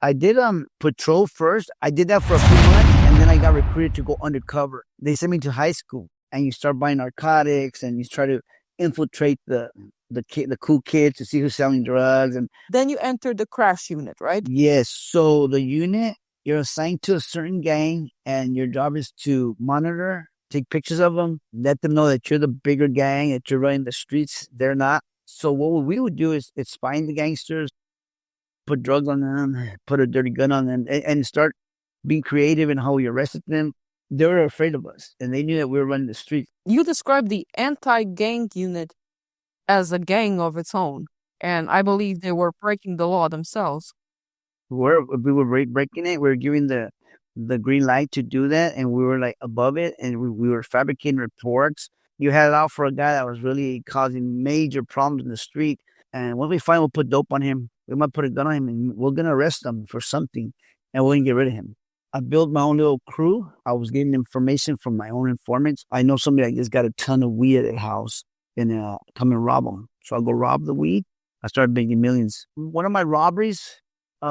I did patrol first. I did that for a few months, and then I got recruited to go undercover. They sent me to high school, and you start buying narcotics, and you try to infiltrate the cool kids to see who's selling drugs. And Then you entered the crash unit, right? yes, so the unit, you're assigned to a certain gang, and your job is to monitor, take pictures of them, let them know that you're the bigger gang, that you're running the streets. They're not. So what we would do is find the gangsters, put drugs on them, put a dirty gun on them, and start being creative in how we arrested them. They were afraid of us, and they knew that we were running the streets. You described the anti-gang unit as a gang of its own, and I believe they were breaking the law themselves. We were breaking it. We were giving the green light to do that, and we were like above it, and we were fabricating reports. You had it out for a guy that was really causing major problems in the street, and when we find we'll put dope on him, we might put a gun on him, and we're gonna arrest him for something, and we're gonna get rid of him. I built my own little crew. I was getting information from my own informants. I know somebody that just got a ton of weed at their house, and come and rob them. So I'll go rob the weed. I started making millions. One of my robberies,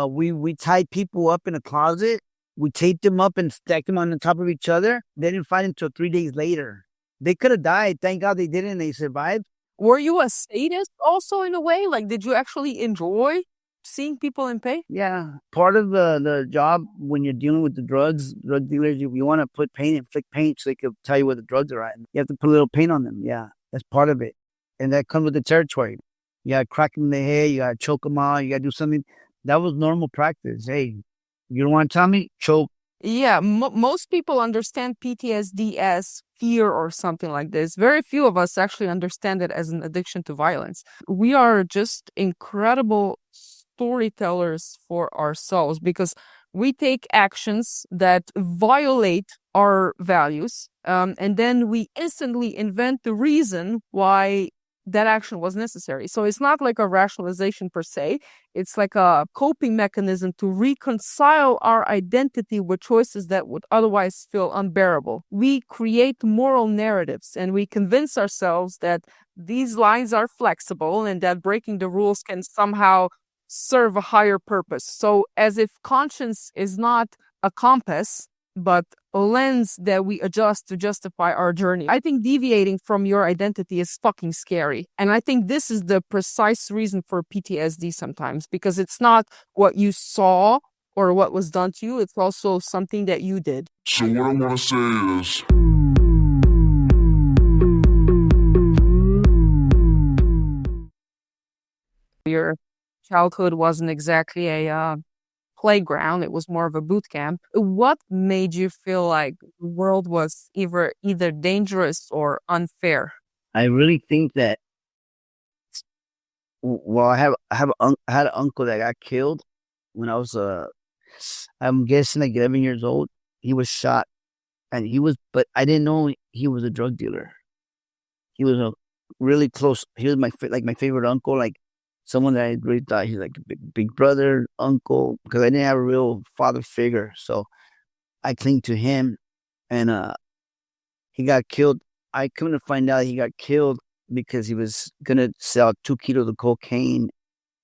we tied people up in a closet. We taped them up and stacked them on the top of each other. They didn't find them until 3 days later. They could have died. Thank God they didn't. They survived. Were you a sadist also in a way? Like, did you actually enjoy seeing people in pain? Yeah. Part of the job when you're dealing with the drug dealers, you want to put paint, inflict paint so they can tell you where the drugs are at. You have to put a little paint on them. Yeah. That's part of it. And that comes with the territory. You got to crack them in the head. You got to choke them out. You got to do something. That was normal practice. Hey, you don't want to tell me? Choke. Yeah, most people understand PTSD as fear or something like this. Very few of us actually understand it as an addiction to violence. We are just incredible storytellers for ourselves because we take actions that violate our values, and then we instantly invent the reason why that action was necessary. So it's not like a rationalization per se. It's like a coping mechanism to reconcile our identity with choices that would otherwise feel unbearable. We create moral narratives and we convince ourselves that these lines are flexible and that breaking the rules can somehow serve a higher purpose. So as if conscience is not a compass, but a lens that we adjust to justify our journey. I think deviating from your identity is fucking scary. And I think this is the precise reason for PTSD sometimes, because it's not what you saw or what was done to you. It's also something that you did. So what I'm gonna say is, Your childhood wasn't exactly a playground. It was more of a boot camp. What made you feel like the world was either dangerous or unfair? I really think that. Well, I had an uncle that got killed when I was I'm guessing like 11 years old. He was shot, and but I didn't know he was a drug dealer. He was a really close. He was like my favorite uncle, like someone that I really thought he's like a big brother, uncle, because I didn't have a real father figure. So I cling to him, and he got killed. I come to find out he got killed because he was gonna sell 2 kilos of cocaine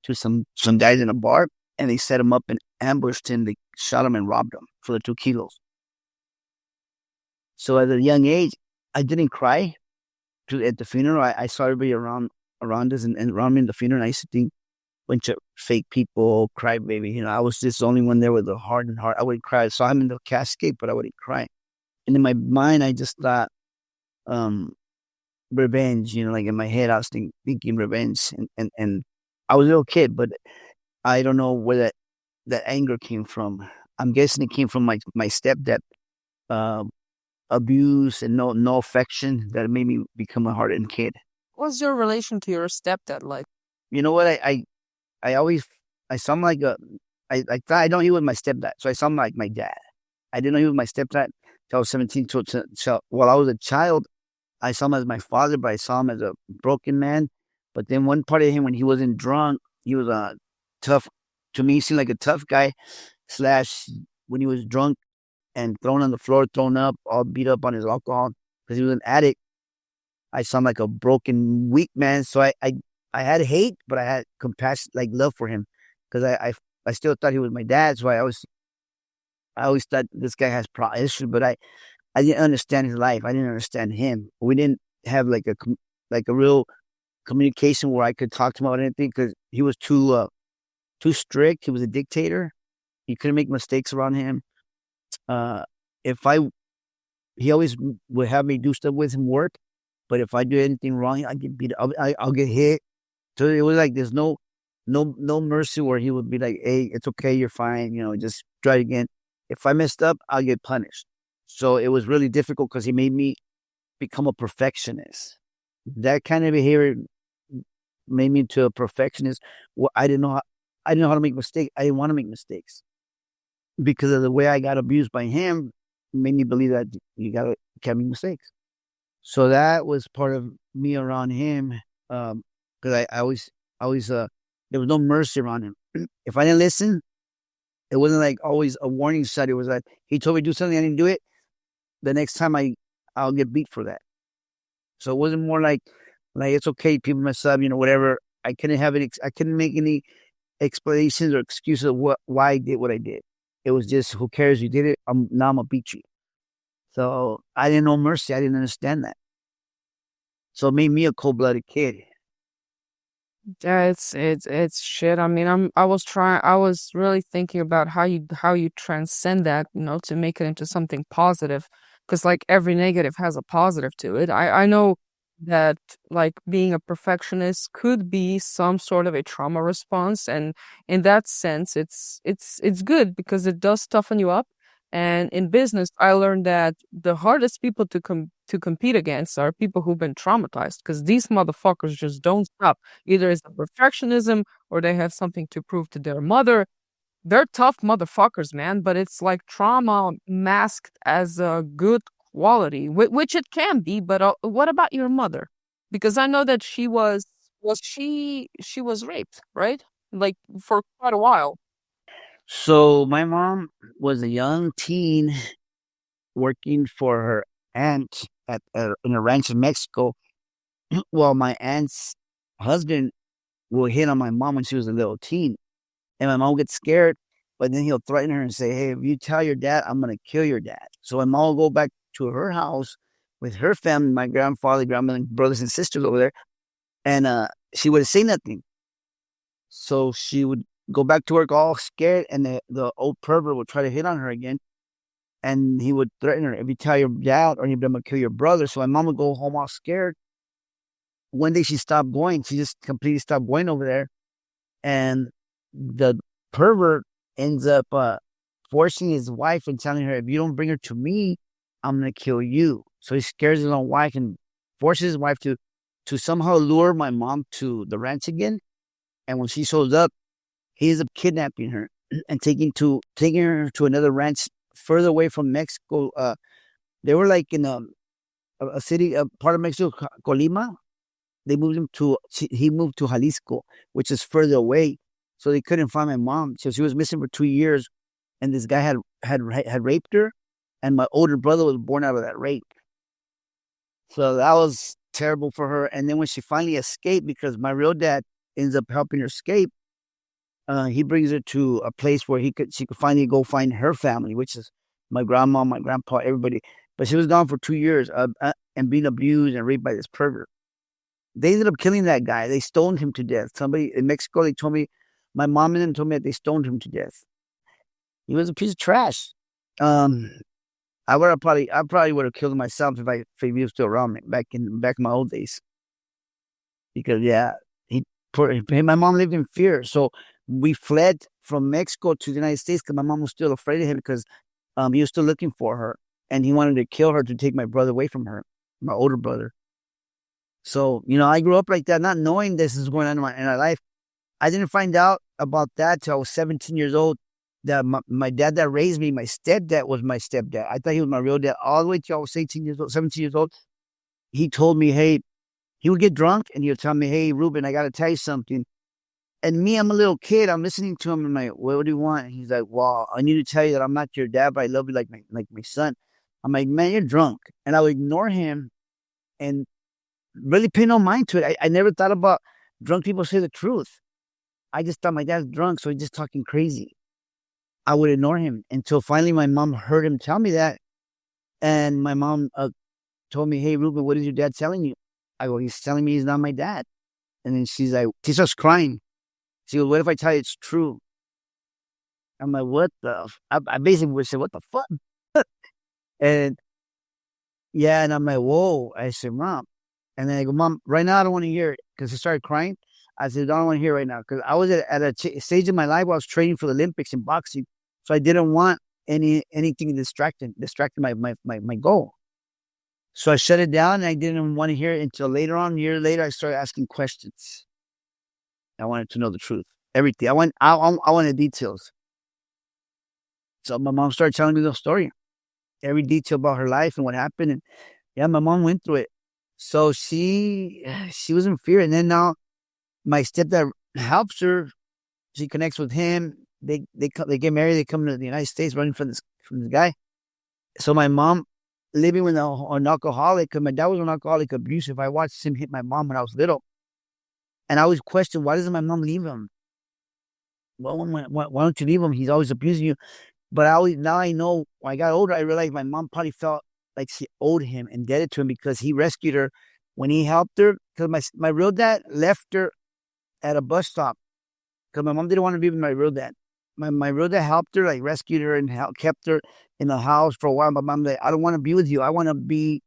to some guys in a bar, and they set him up and ambushed him. They shot him and robbed him for the 2 kilos. So at a young age, I didn't cry at the funeral. I saw everybody around us and around me in the funeral. And I used to think bunch of fake people, cry baby. I was just the only one there with a hardened heart. I wouldn't cry. I saw him in the casket, but I wouldn't cry. And in my mind, I just thought, revenge. Like in my head, I was thinking revenge, and I was a little kid, but I don't know where that anger came from. I'm guessing it came from my stepdad, abuse and no affection that made me become a hardened kid. What's your relation to your stepdad like? You know what? I always I saw him like I thought I know he was my stepdad, so I saw him like my dad. I didn't know he was my stepdad till I was 17. So while I was a child, I saw him as my father, but I saw him as a broken man. But then one part of him, when he wasn't drunk, he was a tough. To me, he seemed like a tough guy. Slash, when he was drunk and thrown on the floor, thrown up, all beat up on his alcohol because he was an addict. I saw him like a broken, weak man. So I had hate, but I had compassion, like love for him, because I still thought he was my dad. So I always thought this guy has issues, but I didn't understand his life. I didn't understand him. We didn't have like a real communication where I could talk to him about anything because he was too strict. He was a dictator. You couldn't make mistakes around him. Uh, if I he always would have me do stuff with him work, but if I do anything wrong, I get beat. I'll get hit. So it was like there's no mercy where he would be like, "Hey, it's okay, you're fine. Just try it again." If I messed up, I'll get punished. So it was really difficult because he made me become a perfectionist. That kind of behavior made me into a perfectionist. Well, I didn't know how to make mistakes. I didn't want to make mistakes because of the way I got abused by him. Made me believe that can't make mistakes. So that was part of me around him. Because I always there was no mercy around him. If I didn't listen, it wasn't like always a warning shot. It was like he told me to do something, I didn't do it. The next time I'll get beat for that. So it wasn't more like it's okay, people mess up, whatever. I couldn't have it. I couldn't make any explanations or excuses of why I did what I did. It was just who cares? You did it. Now I'm gonna beat you. So I didn't know mercy. I didn't understand that. So it made me a cold blooded kid. Yeah, it's shit. I mean, I was really thinking about how you transcend that, to make it into something positive, because like every negative has a positive to it. I know that like being a perfectionist could be some sort of a trauma response, and in that sense, it's good because it does toughen you up. And in business, I learned that the hardest people to compete against are people who've been traumatized, because these motherfuckers just don't stop. Either it's the perfectionism or they have something to prove to their mother. They're tough motherfuckers, man, but it's like trauma masked as a good quality, which it can be. But what about your mother? Because I know that she was raped, right? Like for quite a while. So my mom was a young teen working for her aunt in a ranch in Mexico. While my aunt's husband will hit on my mom when she was a little teen, and my mom gets scared. But then he'll threaten her and say, "Hey, if you tell your dad, I'm gonna kill your dad." So my mom will go back to her house with her family, my grandfather, grandmother, brothers and sisters over there, and she wouldn't say nothing. So she would go back to work all scared, and the old pervert would try to hit on her again. And he would threaten her, if you tell your dad or I'm gonna kill your brother. So my mom would go home all scared. One day she stopped going. She just completely stopped going over there. And the pervert ends up forcing his wife and telling her, if you don't bring her to me, I'm gonna kill you. So he scares his own wife and forces his wife to somehow lure my mom to the ranch again. And when she shows up, he ends up kidnapping her and taking her to another ranch further away from Mexico. They were like in a city, a part of Mexico, Colima. He moved to Jalisco, which is further away. So they couldn't find my mom. So she was missing for 2 years, and this guy had raped her, and my older brother was born out of that rape. So that was terrible for her. And then when she finally escaped, because my real dad ends up helping her escape, he brings her to a place where she could finally go find her family, which is my grandma, my grandpa, everybody. But she was gone for 2 years and being abused and raped by this pervert. They ended up killing that guy. They stoned him to death. Somebody in Mexico, they told me, my mom and them told me that they stoned him to death. He was a piece of trash. Um, I probably would have killed him myself if he was still around me back in my old days. Because yeah, my mom lived in fear. So we fled from Mexico to the United States because my mom was still afraid of him because he was still looking for her and he wanted to kill her to take my brother away from her, my older brother. So, I grew up like that, not knowing this is going on in my life. I didn't find out about that till I was 17 years old. That my dad that raised me, my stepdad was my stepdad. I thought he was my real dad all the way till I was 18 years old, 17 years old. He told me, hey, he would get drunk and he would tell me, hey, Ruben, I got to tell you something. And me, I'm a little kid. I'm listening to him. I'm like, what do you want? And he's like, well, I need to tell you that I'm not your dad, but I love you like my son. I'm like, man, you're drunk. And I would ignore him and really pay no mind to it. I never thought about drunk people say the truth. I just thought my dad's drunk, so he's just talking crazy. I would ignore him until finally my mom heard him tell me that. And my mom told me, "Hey, Ruben, what is your dad telling you?" I go, "He's telling me he's not my dad." And then she starts crying. She goes, "What if I tell you it's true?" I'm like, "What the?" I basically would say, "What the fuck?" And yeah, and I'm like, "Whoa." I said, "Mom." And then I go, "Mom, right now I don't want to hear it," because he started crying. I said, "I don't want to hear it right now," because I was at a stage in my life where I was training for the Olympics in boxing. So I didn't want anything distracting my goal. So I shut it down and I didn't want to hear it until later on, a year later, I started asking questions. I wanted to know the truth. Everything. I wanted details. So my mom started telling me the story. Every detail about her life and what happened. And yeah, my mom went through it. So she was in fear. And then now my stepdad helps her. She connects with him. They get married. They come to the United States running from this guy. So my mom living with an alcoholic, because my dad was an alcoholic, abusive. I watched him hit my mom when I was little. And I always questioned, why doesn't my mom leave him? Well, why don't you leave him? He's always abusing you. But now I know, when I got older, I realized my mom probably felt like she owed him, indebted to him, because he rescued her when he helped her. Because my real dad left her at a bus stop because my mom didn't want to be with my real dad. My real dad helped her, like rescued her and kept her in the house for a while. My mom like, "I don't want to be with you. I want to be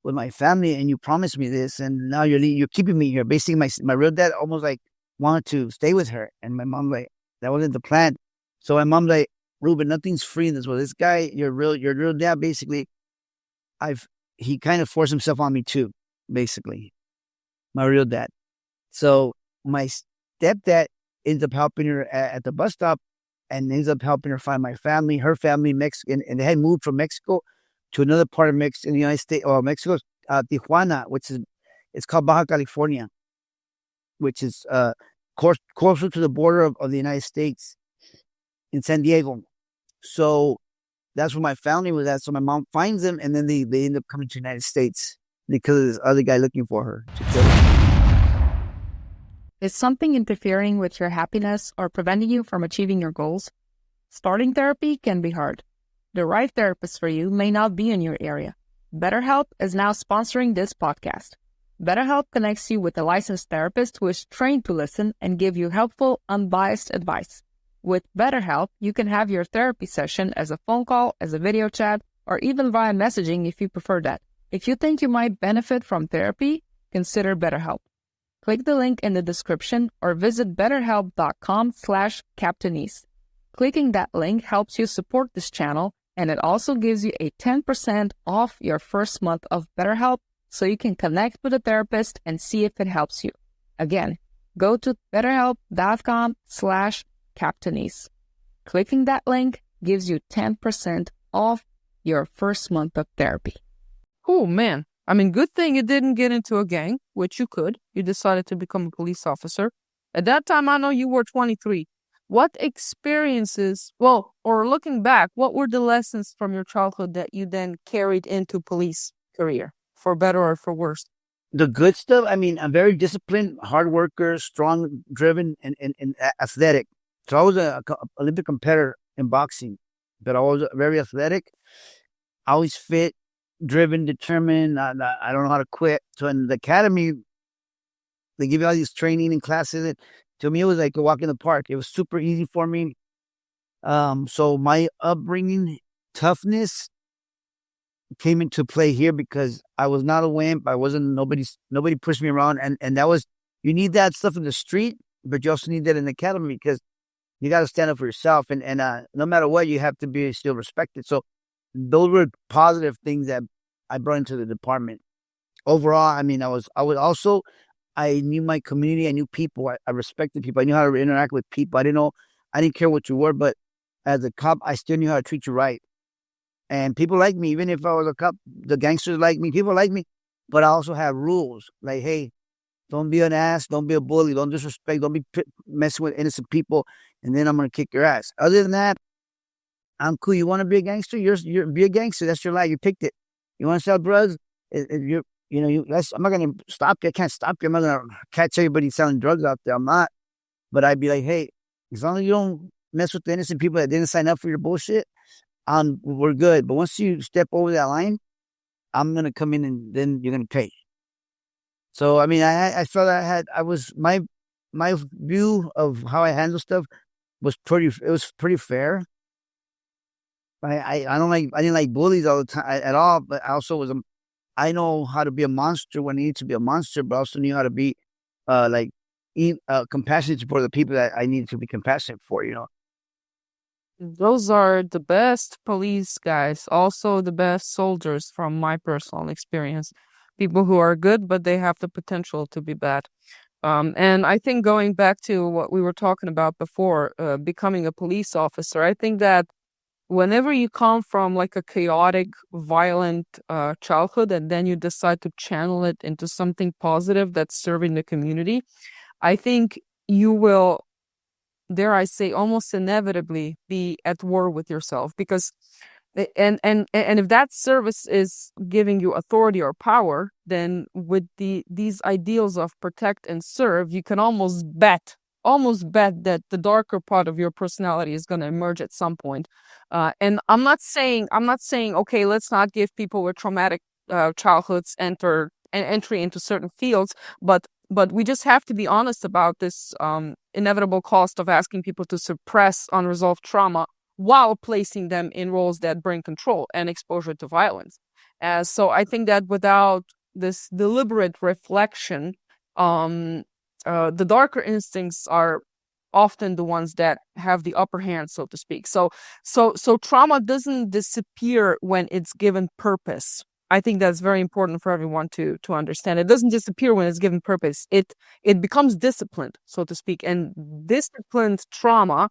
with my family, and you promised me this, and now you're keeping me here." Basically, my real dad almost like wanted to stay with her, and my mom like, that wasn't the plan. So my mom like, "Ruben, nothing's free in this world. This guy, your real dad, basically, he kind of forced himself on me too, basically, my real dad." So my stepdad ends up helping her at the bus stop, and ends up helping her find my family, her family, Mexican, and they had moved from Mexico to another part of Mexico, in the United States, or Mexico, Tijuana, it's called Baja California, which is closer to the border of the United States, in San Diego. So that's where my family was at. So my mom finds them, and then they end up coming to the United States because of this other guy looking for her to kill her. Is something interfering with your happiness or preventing you from achieving your goals? Starting therapy can be hard. The right therapist for you may not be in your area. BetterHelp is now sponsoring this podcast. BetterHelp connects you with a licensed therapist who is trained to listen and give you helpful, unbiased advice. With BetterHelp, you can have your therapy session as a phone call, as a video chat, or even via messaging if you prefer that. If you think you might benefit from therapy, consider BetterHelp. Click the link in the description or visit betterhelp.com/Captainese. Clicking that link helps you support this channel, and it also gives you a 10% off your first month of BetterHelp, so you can connect with a therapist and see if it helps you. Again, go to betterhelp.com/Captainese. Clicking that link gives you 10% off your first month of therapy. Oh, man. I mean, good thing you didn't get into a gang, which you could. You decided to become a police officer. At that time, I know you were 23. What experiences, or looking back, what were the lessons from your childhood that you then carried into police career, for better or for worse? The good stuff, I mean, I'm very disciplined, hard worker, strong, driven, and athletic. So I was an Olympic competitor in boxing, but I was very athletic, always fit, driven, determined. I don't know how to quit. So in the academy, they give you all these training and classes. And to me, it was like a walk in the park. It was super easy for me. So my upbringing, toughness came into play here because I was not a wimp. I wasn't, nobody pushed me around. And that was, you need that stuff in the street, but you also need that in the academy because you got to stand up for yourself. And no matter what, you have to be still respected. So those were positive things that I brought into the department. Overall, I mean, I knew my community. I knew people. I respected people. I knew how to interact with people. I didn't care what you were, but as a cop, I still knew how to treat you right. And people like me, even if I was a cop, the gangsters like me, people like me, but I also have rules. Like, hey, don't be an ass. Don't be a bully. Don't disrespect. Don't be messing with innocent people. And then I'm going to kick your ass. Other than that, I'm cool. You want to be a gangster? You're be a gangster. That's your life. You picked it. You want to sell drugs? I'm not going to stop you. I can't stop you. I'm not going to catch everybody selling drugs out there. I'm not. But I'd be like, hey, as long as you don't mess with the innocent people that didn't sign up for your bullshit, we're good. But once you step over that line, I'm gonna come in and then you're gonna pay. So I mean, I felt I was my view of how I handle stuff was it was pretty fair. I don't like I didn't like bullies all the time at all, but I also I know how to be a monster when I need to be a monster, but I also knew how to be like compassionate for the people that I needed to be compassionate for. Those are the best police guys, also the best soldiers from my personal experience. People who are good, but they have the potential to be bad. And I think going back to what we were talking about before, becoming a police officer, I think that whenever you come from like a chaotic, violent childhood and then you decide to channel it into something positive that's serving the community, I think you will, dare I say, almost inevitably be at war with yourself because and if that service is giving you authority or power, then with these ideals of protect and serve, you can almost bet that the darker part of your personality is going to emerge at some point. And I'm not saying okay, let's not give people with traumatic childhoods entry into certain fields, but we just have to be honest about this inevitable cost of asking people to suppress unresolved trauma while placing them in roles that bring control and exposure to violence. So I think that without this deliberate reflection, the darker instincts are often the ones that have the upper hand, so to speak. So trauma doesn't disappear when it's given purpose. I think that's very important for everyone to understand. It doesn't disappear when it's given purpose. It becomes disciplined, so to speak. And disciplined trauma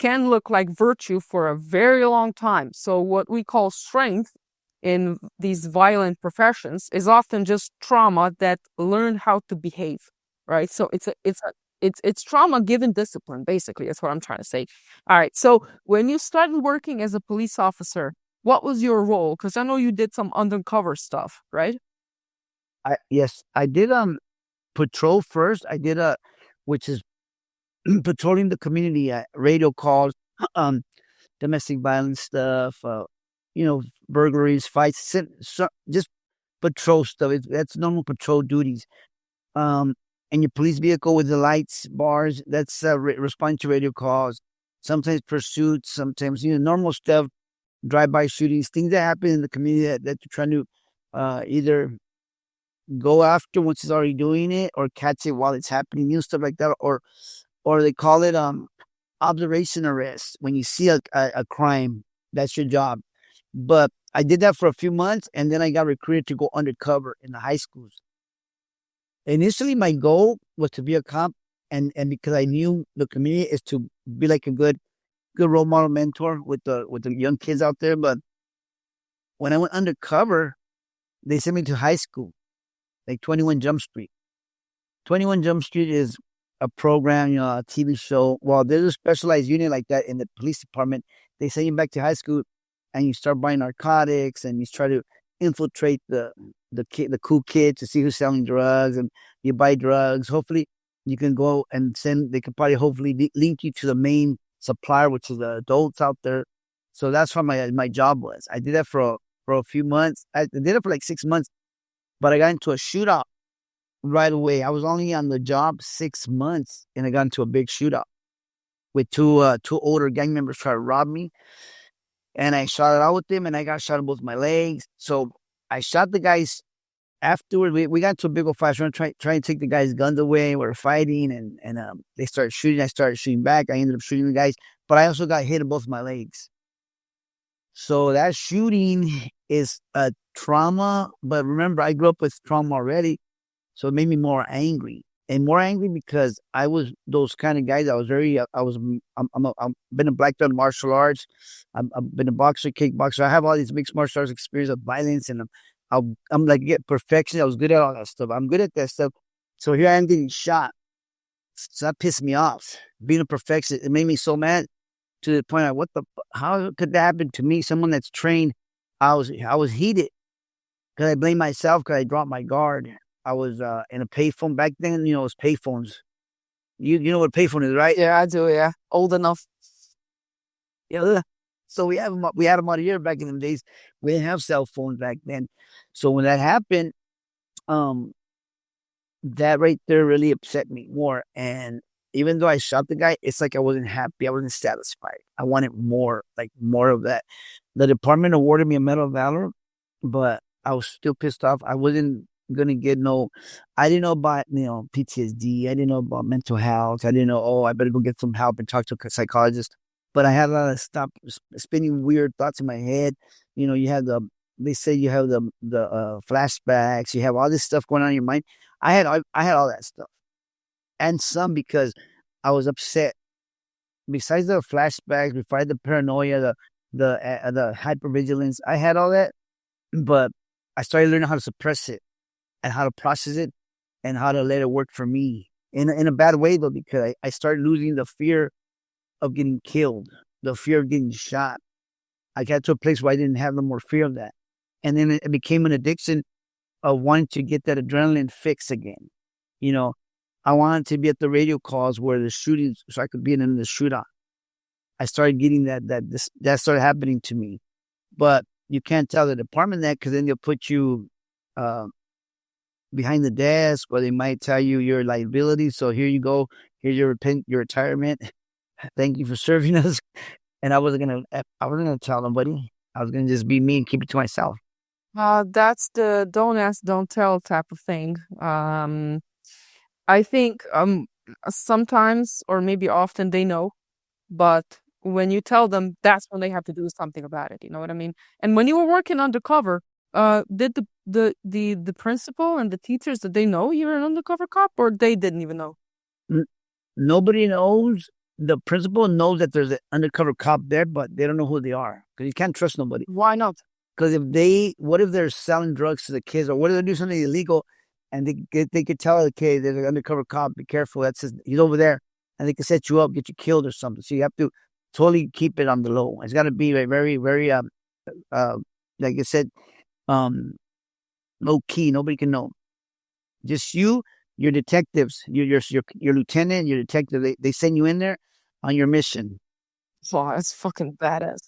can look like virtue for a very long time. So what we call strength in these violent professions is often just trauma that learned how to behave, right? So it's trauma given discipline, basically. That's what I'm trying to say. All right. So when you started working as a police officer, what was your role? Because I know you did some undercover stuff, right? Yes, I did patrol first. I did which is patrolling the community, radio calls, um, domestic violence stuff, burglaries, fights, just patrol stuff. That's normal patrol duties. Um, and your police vehicle with the lights, bars, that's responding to radio calls. Sometimes pursuits, sometimes normal stuff, drive-by shootings, things that happen in the community that you're trying to either go after once it's already doing it or catch it while it's happening, stuff like that, or they call it observation arrest. When you see a crime, that's your job. But I did that for a few months, and then I got recruited to go undercover in the high schools. Initially, my goal was to be a cop, and because I knew the community is to be like a good role model mentor with the young kids out there. But when I went undercover, they sent me to high school, like 21 Jump Street. 21 Jump Street is a program, a TV show. Well, there's a specialized unit like that in the police department. They send you back to high school, and you start buying narcotics, and you try to infiltrate the cool kids to see who's selling drugs, and you buy drugs. Hopefully, you can go and they could probably hopefully link you to the main supplier, which is the adults out there. So that's what my job was. I did that for a few months. I did it for like 6 months, but I got into a shootout right away. I was only on the job 6 months, and I got into a big shootout with two older gang members trying to rob me, and I shot it out with them, and I got shot in both my legs. So I shot the guys. Afterward, we got into a big old fight. Trying to take the guys' guns away. We were fighting, and they started shooting. I started shooting back. I ended up shooting the guys, but I also got hit in both my legs. So that shooting is a trauma. But remember, I grew up with trauma already, so it made me more angry because I was those kind of guys. I was I've been a black belt in martial arts. I've been a boxer, kickboxer. I have all these mixed martial arts experience of violence, and I'm like get perfection. I was good at all that stuff. I'm good at that stuff. So here I am getting shot. So that pissed me off. Being a perfectionist, it made me so mad to the point of how could that happen to me? Someone that's trained. I was heated because I blamed myself because I dropped my guard. I was in a payphone back then. It was payphones. You know what payphone is, right? Yeah, I do. Yeah, old enough. Yeah. So we had them out here back in the days. We didn't have cell phones back then. So when that happened, um, that right there really upset me more. And even though I shot the guy, it's like I wasn't happy. I wasn't satisfied. I wanted more, like more of that. The department awarded me a Medal of Valor, but I was still pissed off. I wasn't gonna get no. I didn't know about PTSD. I didn't know about mental health. I didn't know. Oh, I better go get some help and talk to a psychologist. But I had a lot of stop spinning weird thoughts in my head. You have they say you have the flashbacks. You have all this stuff going on in your mind. I had all that stuff and some because I was upset. Besides the flashbacks, besides the paranoia, the hypervigilance, I had all that, but I started learning how to suppress it and how to process it and how to let it work for me in a bad way though, because I started losing the fear of getting killed, the fear of getting shot. I got to a place where I didn't have no more fear of that, and then it became an addiction of wanting to get that adrenaline fix again. You know, I wanted to be at the radio calls where the shootings, so I could be in the shootout. I started getting that started happening to me, but you can't tell the department that because then they'll put you uh, behind the desk, or they might tell you your liability. So here you go, here's your retirement. Thank you for serving us. And I wasn't gonna tell nobody. I was gonna just be me and keep it to myself. That's the don't ask, don't tell type of thing. I think sometimes or maybe often they know, but when you tell them, that's when they have to do something about it. You know what I mean? And when you were working undercover, did the principal and the teachers, did they know you were an undercover cop, or they didn't even know? N- Nobody knows. The principal knows that there's an undercover cop there, but they don't know who they are because you can't trust nobody. Why not? Because what if they're selling drugs to the kids, or what if they do something illegal, and they could tell the kid there's an undercover cop, be careful, he's over there, and they could set you up, get you killed or something. So you have to totally keep it on the low. It's got to be like very, very uh, like I said, um, low key. Nobody can know. Just you, your detectives, your lieutenant, your detective. They send you in there on your mission. Wow, that's fucking badass.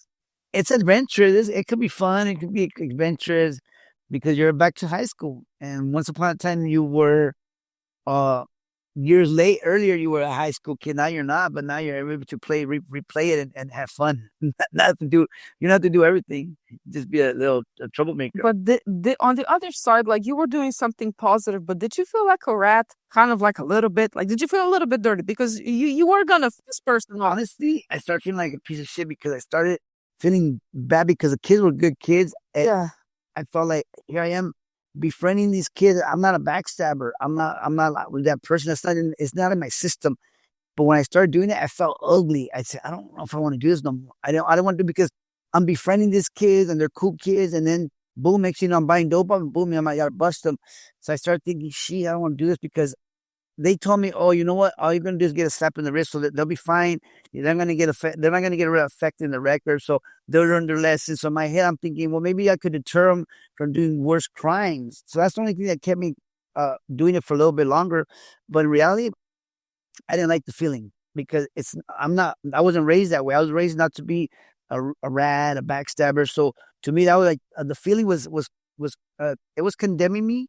It's adventurous. It could be fun. It could be adventurous because you're back to high school. And once upon a time, you were uh years late earlier. You were a high school kid. Now you're not, but now you're able to replay it and have fun. Not to do. You don't have to do everything. Just be a troublemaker. But on the other side, like you were doing something positive, but did you feel like a rat? Kind of like a little bit. Like, did you feel a little bit dirty because you were gonna this person off? Honestly, I started feeling like a piece of shit because I started feeling bad because the kids were good kids. And Yeah. I felt like here I am befriending these kids. I'm not a backstabber. I'm not like with that person. It's not in my system. But when I started doing it, I felt ugly. I said, I don't know if I want to do this no more. I don't want to do it because I'm befriending these kids and they're cool kids. And then boom, next thing you know, I'm buying dope up and boom, I might gotta bust them. So I started thinking, shit, I don't want to do this because they told me, oh, you know what? All you're gonna do is get a slap in the wrist, so that they'll be fine. They're not gonna get a real effect in the record, so they'll learn their lesson. So in my head, I'm thinking, well, maybe I could deter them from doing worse crimes. So that's the only thing that kept me doing it for a little bit longer. But in reality, I didn't like the feeling because I wasn't raised that way. I was raised not to be a rat, a backstabber. So to me, that was like the feeling was it was condemning me,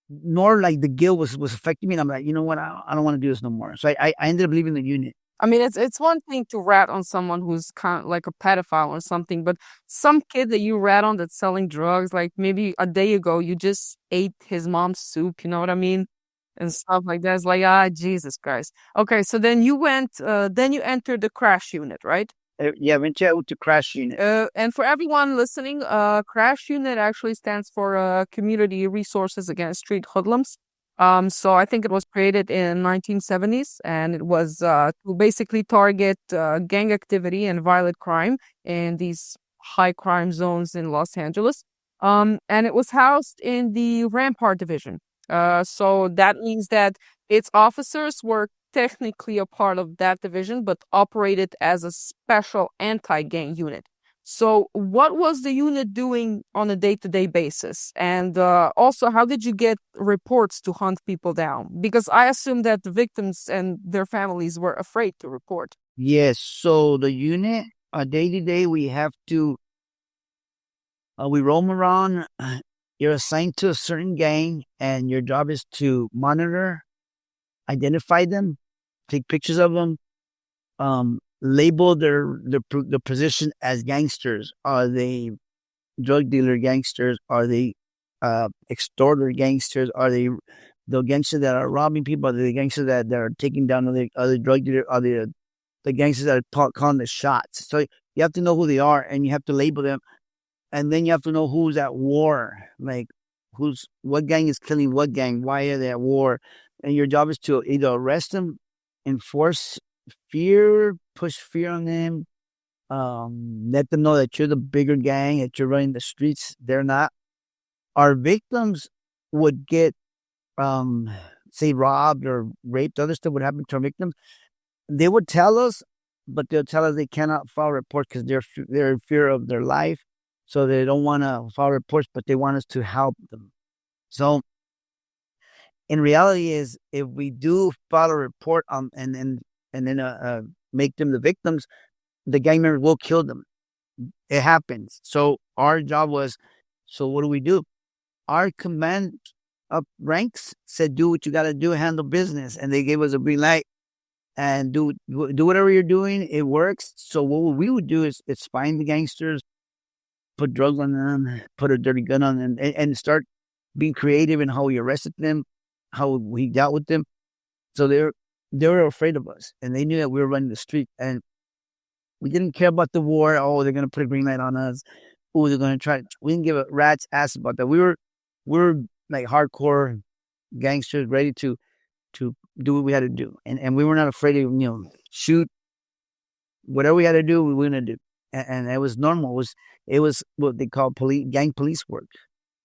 nor like the guilt was affecting me. And I'm like, you know what? I don't want to do this no more. So I ended up leaving the unit. I mean, it's one thing to rat on someone who's kind of like a pedophile or something, but some kid that you rat on that's selling drugs, like maybe a day ago you just ate his mom's soup, you know what I mean? And stuff like that. It's like, Jesus Christ. Okay, so then you entered the crash unit, right? Yeah, went to crash unit. And for everyone listening, crash unit actually stands for Community Resources Against Street Hoodlums. So I think it was created in 1970s, and it was to basically target gang activity and violent crime in these high crime zones in Los Angeles. And it was housed in the Rampart Division. So that means that its officers were technically a part of that division, but operated as a special anti-gang unit. So what was the unit doing on a day-to-day basis? And also, how did you get reports to hunt people down? Because I assume that the victims and their families were afraid to report. Yes. So the unit, day to day, we have to, we roam around. You're assigned to a certain gang, and your job is to monitor, identify them, take pictures of them, label their position as gangsters. Are they drug dealer gangsters? Are they extorter gangsters? Are they the gangsters that are robbing people? Are they the gangsters that are taking down other drug dealers? Are they the gangsters that are calling the shots? So you have to know who they are, and you have to label them, and then you have to know who's at war. Like what gang is killing what gang? Why are they at war? And your job is to either arrest them, enforce fear, push fear on them, let them know that you're the bigger gang, that you're running the streets. They're not. Our victims would get, say, robbed or raped. Other stuff would happen to our victims. They would tell us, but they'll tell us they cannot file reports because they're in fear of their life. So they don't want to file reports, but they want us to help them. So in reality is if we do file a report and then make them the victims, the gang members will kill them. It happens. So our job was, so what do? Our command up ranks said, do what you got to do, handle business. And they gave us a green light and do whatever you're doing. It works. So what we would do is find the gangsters, put drugs on them, put a dirty gun on them, and start being creative in how we arrested them, how we dealt with them. So they were afraid of us, and they knew that we were running the street, and we didn't care about the war. Oh, they're gonna put a green light on us. Oh, they're gonna try. We didn't give a rat's ass about that. We were like hardcore gangsters, ready to do what we had to do, and we were not afraid to shoot. Whatever we had to do, we were gonna do, and it was normal. It was what they call gang police work,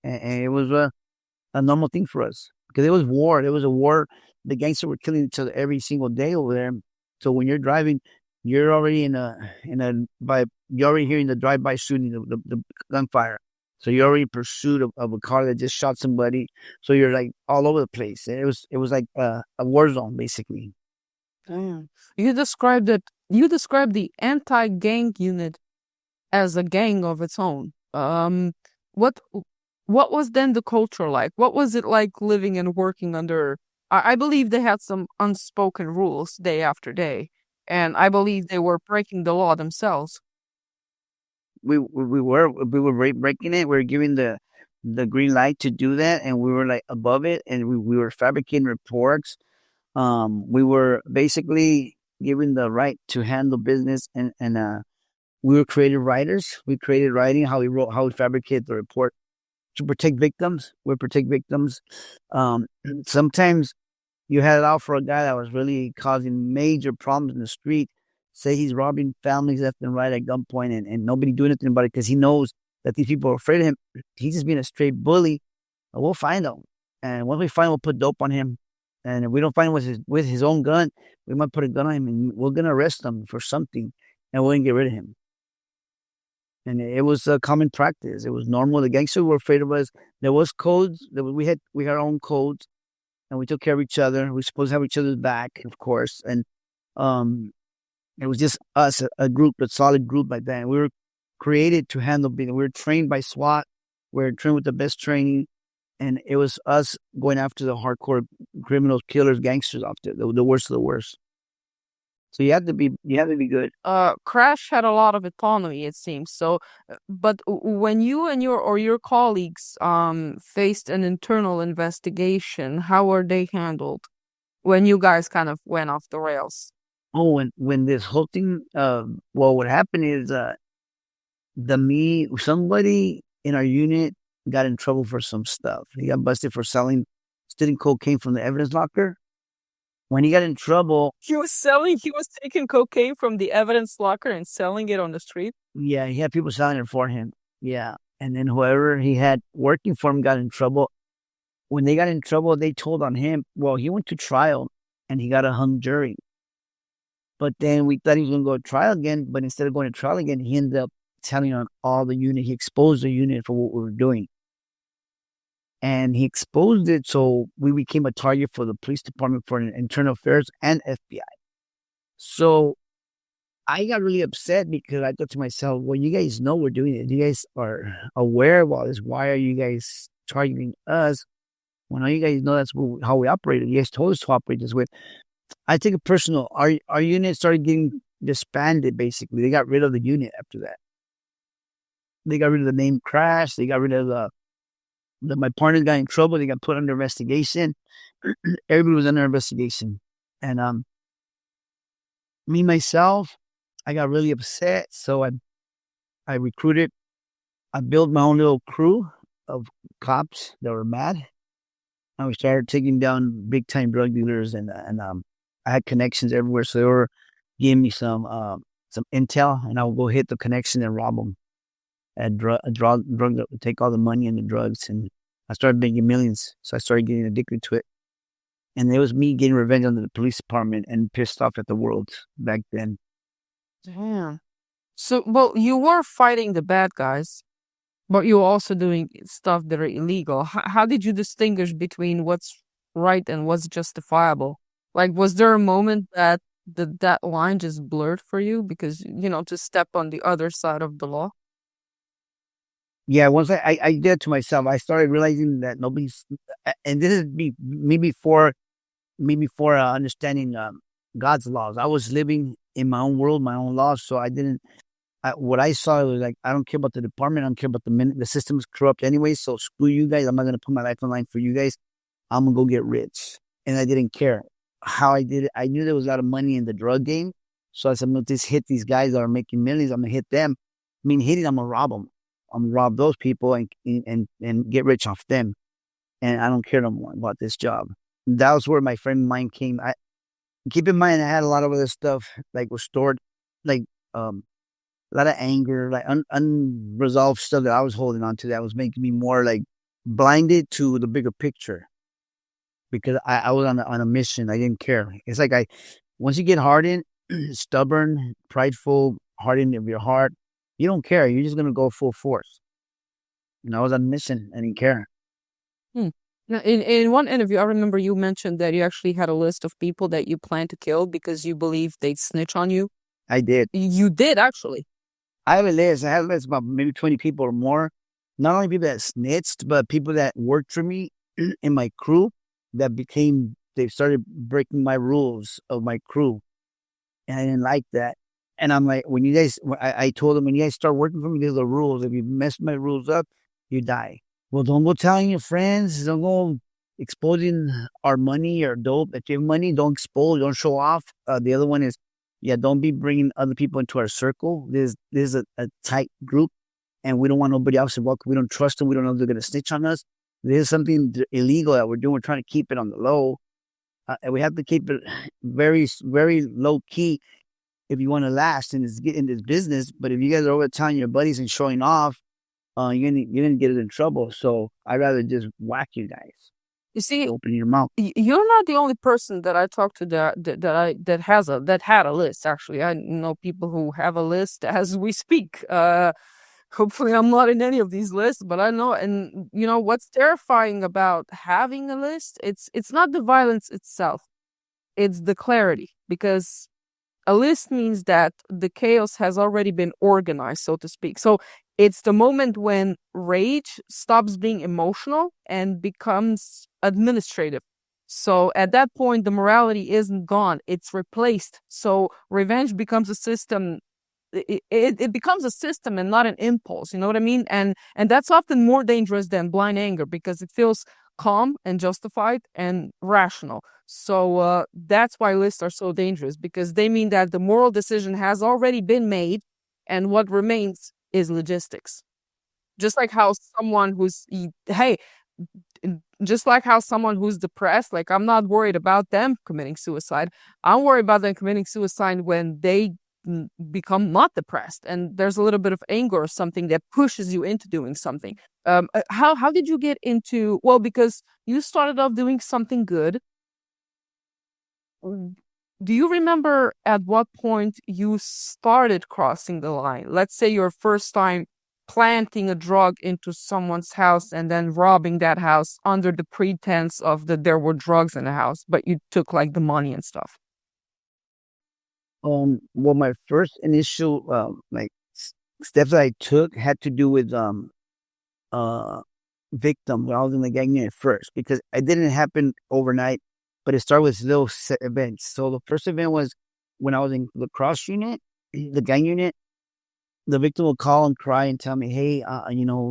and it was a normal thing for us because it was war. There was a war. The gangsters were killing each other every single day over there. So when you're driving, you're already you're already hearing the drive-by shooting, the gunfire. So you're already in pursuit of a car that just shot somebody. So you're like all over the place. It was like a war zone basically. Damn. You described it. You described the anti-gang unit as a gang of its own. What what was then the culture like? What was it like living and working under? I believe they had some unspoken rules day after day, and I believe they were breaking the law themselves. We were breaking it. We were giving the green light to do that, and we were like above it, and we were fabricating reports. We were basically given the right to handle business, and we were creative writers. We created writing how we fabricate the report to protect victims. We protect victims. Sometimes you had it out for a guy that was really causing major problems in the street. Say he's robbing families left and right at gunpoint, and nobody doing anything about it because he knows that these people are afraid of him. He's just being a straight bully. We'll find him, and once we find him, we'll put dope on him. And if we don't find him with his own gun, we might put a gun on him, and we're gonna arrest him for something, and we're gonna get rid of him. And it was a common practice. It was normal. The gangsters were afraid of us. There was codes. We had our own codes, and we took care of each other. We were supposed to have each other's back, of course. And um, it was just us, a group, a solid group like that. And we were created to handle business. We were trained by SWAT. We were trained with the best training, and it was us going after the hardcore criminals, killers, gangsters out there, the worst of the worst. So you have to be good. Crash had a lot of autonomy, it seems. So, but when you and your colleagues faced an internal investigation, how were they handled when you guys kind of went off the rails? Oh, when this whole thing, well, what happened is, somebody in our unit got in trouble for some stuff. He got busted for stealing cocaine from the evidence locker. When he got in trouble, He was taking cocaine from the evidence locker and selling it on the street. yeah, he had people selling it for him. Yeah. And then whoever he had working for him got in trouble. When they got in trouble, they told on him. Well, he went to trial and he got a hung jury. But then we thought he was going to go to trial again. But instead of going to trial again, he ended up telling on all the unit. He exposed the unit for what we were doing. And he exposed it, so we became a target for the police department, for internal affairs, and FBI. So I got really upset because I thought to myself, well, you guys know we're doing it. You guys are aware of all this. Why are you guys targeting us when all you guys know that's how we operated? You guys told us to operate this way. I take it personal. Our unit started getting disbanded, basically. They got rid of the unit after that. They got rid of the name Crash. They got rid of my partners got in trouble. They got put under investigation. Everybody was under investigation. And me, myself, I got really upset. So I recruited, I built my own little crew of cops that were mad. And we started taking down big time drug dealers, and I had connections everywhere. So they were giving me some intel, and I would go hit the connection and rob them and take all the money and the drugs. And I started making millions. So I started getting addicted to it. And it was me getting revenge on the police department and pissed off at the world back then. Damn. So, well, you were fighting the bad guys, but you were also doing stuff that are illegal. How did you distinguish between what's right and what's justifiable? Like, was there a moment that that line just blurred for you because, to step on the other side of the law? Yeah, once I did it to myself, I started realizing that nobody's, and this is me before understanding God's laws. I was living in my own world, my own laws, so I didn't. What I saw was like, I don't care about the department. I don't care about the system is corrupt anyway. So screw you guys. I'm not gonna put my life on line for you guys. I'm gonna go get rich, and I didn't care how I did it. I knew there was a lot of money in the drug game, so I said, I'm gonna just hit these guys that are making millions. I'm gonna hit them. I mean, hitting, I'm gonna rob them. I'm gonna rob those people and get rich off them. And I don't care no more about this job. That was where my friend of mine came. Keep in mind, I had a lot of other stuff like was stored, like a lot of anger, like unresolved stuff that I was holding on to that was making me more like blinded to the bigger picture, because I was on a mission. I didn't care. It's like once you get hardened, stubborn, prideful, hardened of your heart, you don't care. You're just gonna go full force. And I was on a mission. I didn't care. Now, in one interview, I remember you mentioned that you actually had a list of people that you planned to kill because you believed they'd snitch on you. I did. You did, actually. I have a list. I have a list about maybe 20 people or more. Not only people that snitched, but people that worked for me in my crew that they started breaking my rules of my crew. And I didn't like that. And I'm like, I told them, when you guys start working for me, there's the rules. If you mess my rules up, you die. Well, don't go telling your friends. Don't go exposing our money or dope. If you have money, don't expose, don't show off. The other one is, don't be bringing other people into our circle. This is a tight group, and we don't want nobody else involved. We don't trust them. We don't know if they're going to snitch on us. This is something illegal that we're doing. We're trying to keep it on the low. And we have to keep it very, very low key if you want to last in this business. But if you guys are over telling your buddies and showing off, you're gonna get it in trouble. So I'd rather just whack you guys. You see, open your mouth. You're not the only person that I talked to that had a list. Actually, I know people who have a list as we speak. Hopefully, I'm not in any of these lists, but I know. And what's terrifying about having a list? It's not the violence itself; it's the clarity, because a list means that the chaos has already been organized, so to speak. So it's the moment when rage stops being emotional and becomes administrative. So at that point, the morality isn't gone, it's replaced. So revenge becomes a system. It becomes a system and not an impulse. You know what I mean? And that's often more dangerous than blind anger, because it feels calm and justified and rational. So that's why lists are so dangerous, because they mean that the moral decision has already been made, and what remains is logistics. Just like how someone who's depressed, like, I'm not worried about them committing suicide. I'm worried about them committing suicide when they become not depressed and there's a little bit of anger or something that pushes you into doing something. How did you get into, well, because you started off doing something good, Do you remember at what point you started crossing the line? Let's say your first time planting a drug into someone's house and then robbing that house under the pretense of that there were drugs in the house, but you took like the money and stuff. Well, my first initial steps that I took had to do with uh victim when I was in the gang unit first, because it didn't happen overnight, but it started with little set events. So the first event was when I was in the cross unit, the gang unit. The victim will call and cry and tell me, "Hey,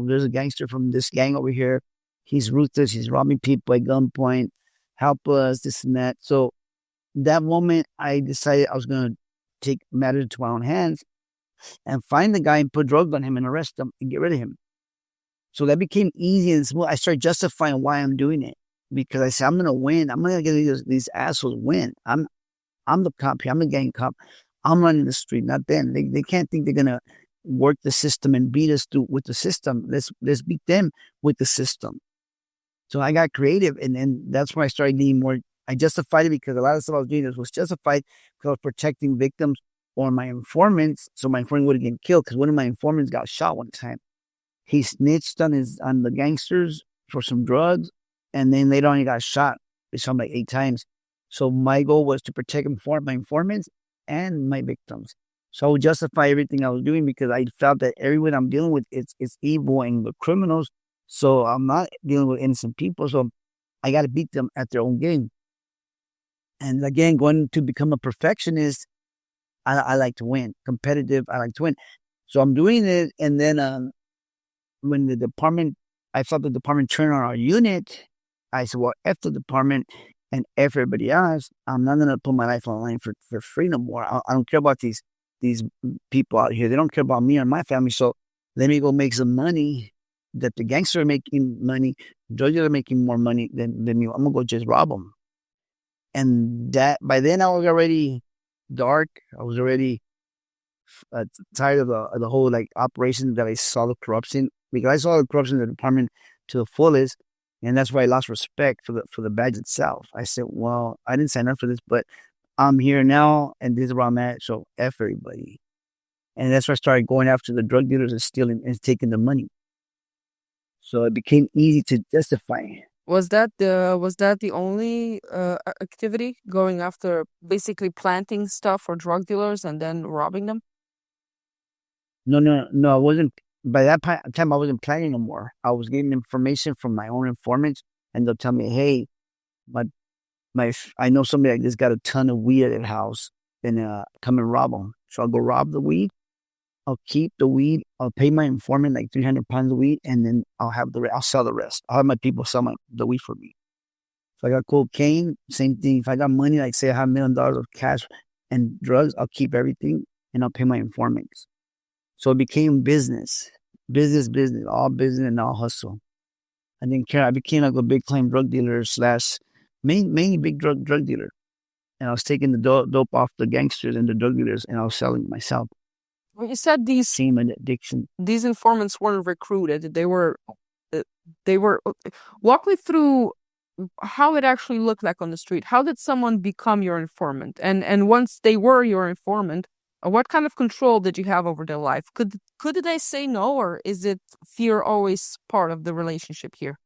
there's a gangster from this gang over here. He's ruthless. He's robbing people at gunpoint. Help us, this and that." So that moment, I decided I was gonna take matters into my own hands and find the guy and put drugs on him and arrest him and get rid of him. So that became easy and smooth. I started justifying why I'm doing it, because I said, I'm going to win. I'm going to get these assholes win. I'm the cop here. I'm the gang cop. I'm running the street, not them. They can't think they're going to work the system and beat us with the system. Let's beat them with the system. So I got creative, and then that's when I started getting more. I justified it because a lot of stuff I was doing was justified because I was protecting victims or my informants, so my informant wouldn't get killed, because one of my informants got shot one time. He snitched on the gangsters for some drugs, and then later on he got shot. They shot him like 8 times. So my goal was to protect my informants and my victims. So I would justify everything I was doing because I felt that everyone I'm dealing with is evil and the criminals. So I'm not dealing with innocent people. So I got to beat them at their own game. And again, going to become a perfectionist, I like to win. Competitive, I like to win. So I'm doing it, and then when I felt the department turn on our unit, I said, well, F the department and F everybody else. I'm not going to put my life on the line for free no more. I don't care about these people out here. They don't care about me or my family. So let me go make some money that the gangsters are making money. Drug dealers are making more money than me. I'm going to go just rob them. And that by then I was already dark. I was already tired of the whole like operation that I saw the corruption, because I saw the corruption in the department to the fullest, and that's why I lost respect for the badge itself. I said, well, I didn't sign up for this, but I'm here now, and this is where I'm at. So F everybody, and that's why I started going after the drug dealers and stealing and taking the money. So it became easy to justify. Was that the only activity, going after basically planting stuff for drug dealers and then robbing them? No, I wasn't. By that time, I wasn't planning no more. I was getting information from my own informants, and they'll tell me, "Hey, I know somebody like this got a ton of weed at their house, and come and rob them." So I'll go rob the weed. I'll keep the weed. I'll pay my informant like 300 pounds of weed, and then I'll sell the rest. I'll have my people sell the weed for me. If I got cocaine, same thing. If I got money, like say I have $1 million of cash and drugs, I'll keep everything and I'll pay my informants. So it became business, all business and all hustle. I didn't care. I became like a big time drug dealer / mainly big drug dealer. And I was taking the dope off the gangsters and the drug dealers, and I was selling it myself. Well, you said Same addiction. these informants weren't recruited. They were walk me through how it actually looked like on the street. How did someone become your informant? And once they were your informant, what kind of control did you have over their life? Could they say no, or is it fear always part of the relationship here?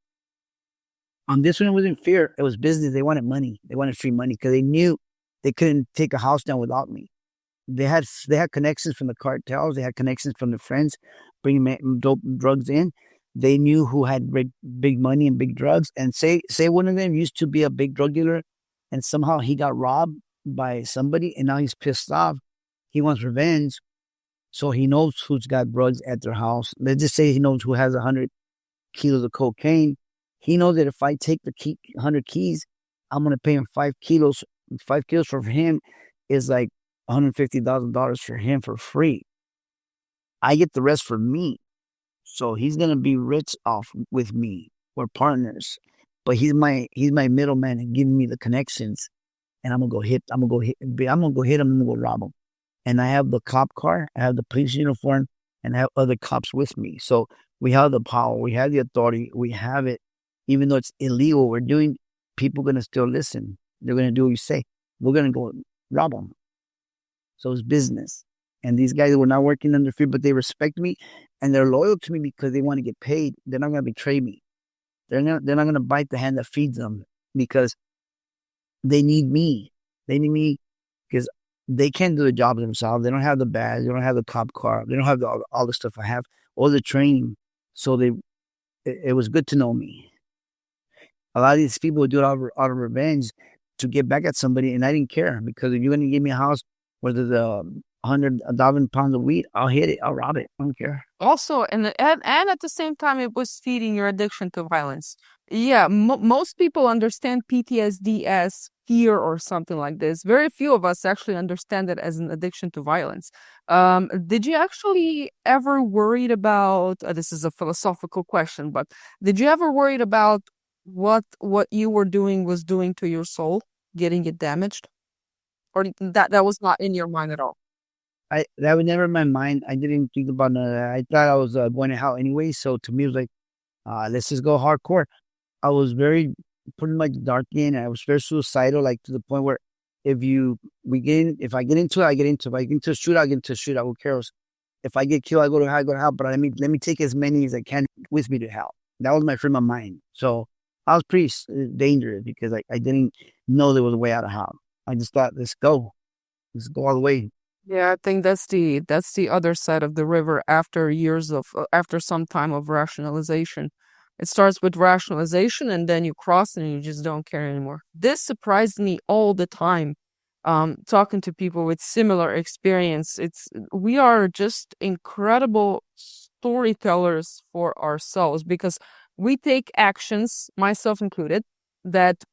On this one, it wasn't fear. It was business. They wanted money. They wanted free money because they knew they couldn't take a house down without me. They had connections from the cartels. They had connections from their friends bringing dope drugs in. They knew who had big money and big drugs. And say one of them used to be a big drug dealer, and somehow he got robbed by somebody, and now he's pissed off. He wants revenge, so he knows who's got drugs at their house. Let's just say he knows who has 100 kilos of cocaine. He knows that if I take the 100 keys, I'm going to pay him 5 kilos. 5 kilos for him is like $150,000 for him for free. I get the rest for me. So he's going to be rich off with me. We're partners. But he's my middleman and giving me the connections. And I'm going to hit him. I'm going to go rob him. And I have the cop car. I have the police uniform. And I have other cops with me. So we have the power. We have the authority. We have it. Even though it's illegal, we're doing, people are going to still listen. They're going to do what you say. We're going to go rob them. So it's business. And these guys were not working under fear, but they respect me and they're loyal to me because they want to get paid. They're not going to betray me. They're not going to bite the hand that feeds them because they need me. They need me because they can't do the job themselves. They don't have the badge. They don't have the cop car. They don't have all the stuff I have, all the training. So it was good to know me. A lot of these people would do it out of revenge to get back at somebody, and I didn't care because if you're going to give me a house where there's 100,000 pounds of wheat, I'll hit it. I'll rob it. I don't care. Also, and at the same time, it was feeding your addiction to violence. Yeah, most people understand PTSD as fear or something like this. Very few of us actually understand it as an addiction to violence. Did you actually ever worried about, this is a philosophical question, but did you ever worried about what you were doing was doing to your soul, getting it damaged? Or that was not in your mind at all? That was never in my mind. I didn't think about none of that. I thought I was going to hell anyway. So to me, it was like, let's just go hardcore. I was very pretty much dark in. I was very suicidal, like to the point where if I get into it, I get into it. If I get into a shootout, I get into a shootout. Who cares? If I get killed, I go to hell, I go to hell. But let me take as many as I can with me to hell. That was my frame of mind. So I was pretty dangerous because I didn't know there was a way out of hell. I just thought, let's go all the way. Yeah, I think that's the other side of the river after years of after some time of rationalization. It starts with rationalization and then you cross and you just don't care anymore. This surprised me all the time. Talking to people with similar experience, we are just incredible storytellers for ourselves because we take actions, myself included, that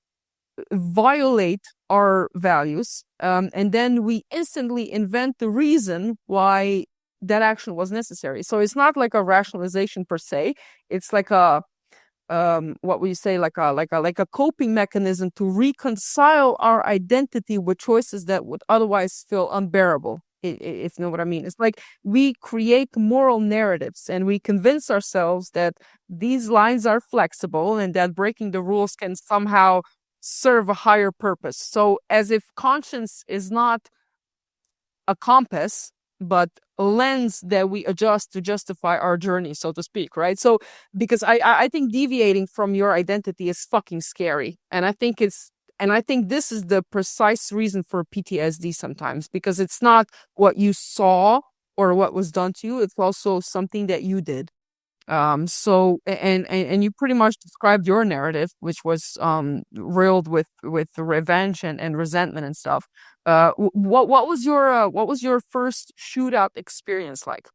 violate our values, and then we instantly invent the reason why that action was necessary. So it's not like a rationalization per se. It's like a what we say, like a coping mechanism to reconcile our identity with choices that would otherwise feel unbearable. If you know what I mean. It's like we create moral narratives and we convince ourselves that these lines are flexible and that breaking the rules can somehow serve a higher purpose. So as if conscience is not a compass, but a lens that we adjust to justify our journey, so to speak, right? So because I think deviating from your identity is fucking scary. And I think this is the precise reason for PTSD sometimes, because it's not what you saw or what was done to you, it's also something that you did. So and you pretty much described your narrative, which was riddled with revenge and resentment and stuff. What was your first shootout experience like?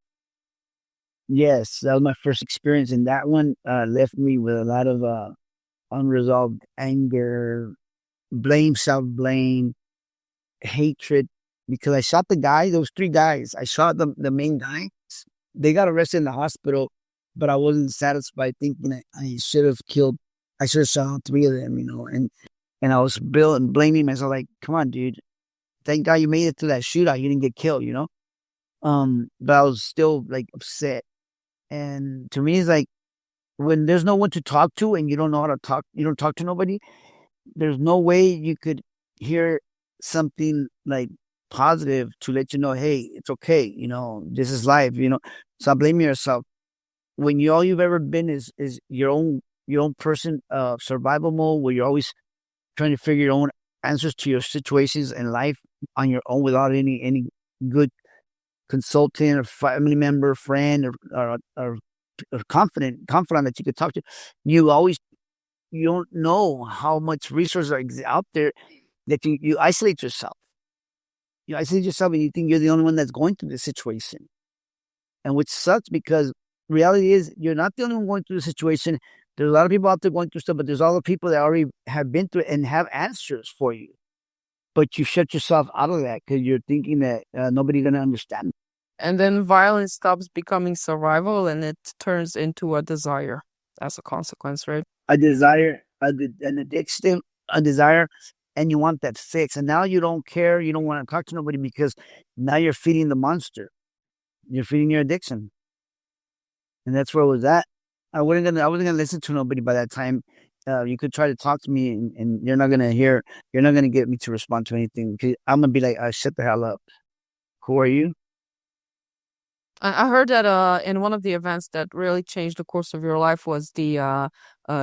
Yes, that was my first experience, and that one left me with a lot of unresolved anger, self blame, hatred, because I shot the guy. There was three guys. I shot the main guy. They got arrested in the hospital, but I wasn't satisfied, thinking that I should have killed. I should have shot all three of them, and I was blaming myself, like, come on, dude. Thank God you made it to that shootout. You didn't get killed. But I was still like upset. And to me, it's like when there's no one to talk to and you don't know how to talk, you don't talk to nobody. There's no way you could hear something like positive to let you know, hey, it's okay. This is life. Stop blaming yourself. When all you've ever been is your own person, survival mode, where you're always trying to figure your own answers to your situations in life on your own without any good consultant or family member, friend, or confidant that you could talk to. You don't know how much resources are out there that you isolate yourself. You isolate yourself and you think you're the only one that's going through this situation. And which sucks because reality is you're not the only one going through the situation. There's a lot of people out there going through stuff, but there's all the people that already have been through it and have answers for you. But you shut yourself out of that because you're thinking that nobody's going to understand. And then violence stops becoming survival and it turns into a desire as a consequence, right? A desire, an addiction, a desire, and you want that fix. And now you don't care. You don't want to talk to nobody because now you're feeding the monster. You're feeding your addiction. And that's where it was at. I wasn't gonna listen to nobody by that time. You could try to talk to me, and you're not gonna hear. You're not gonna get me to respond to anything. I'm gonna be like, shut the hell up. Who are you? I heard that in one of the events that really changed the course of your life was the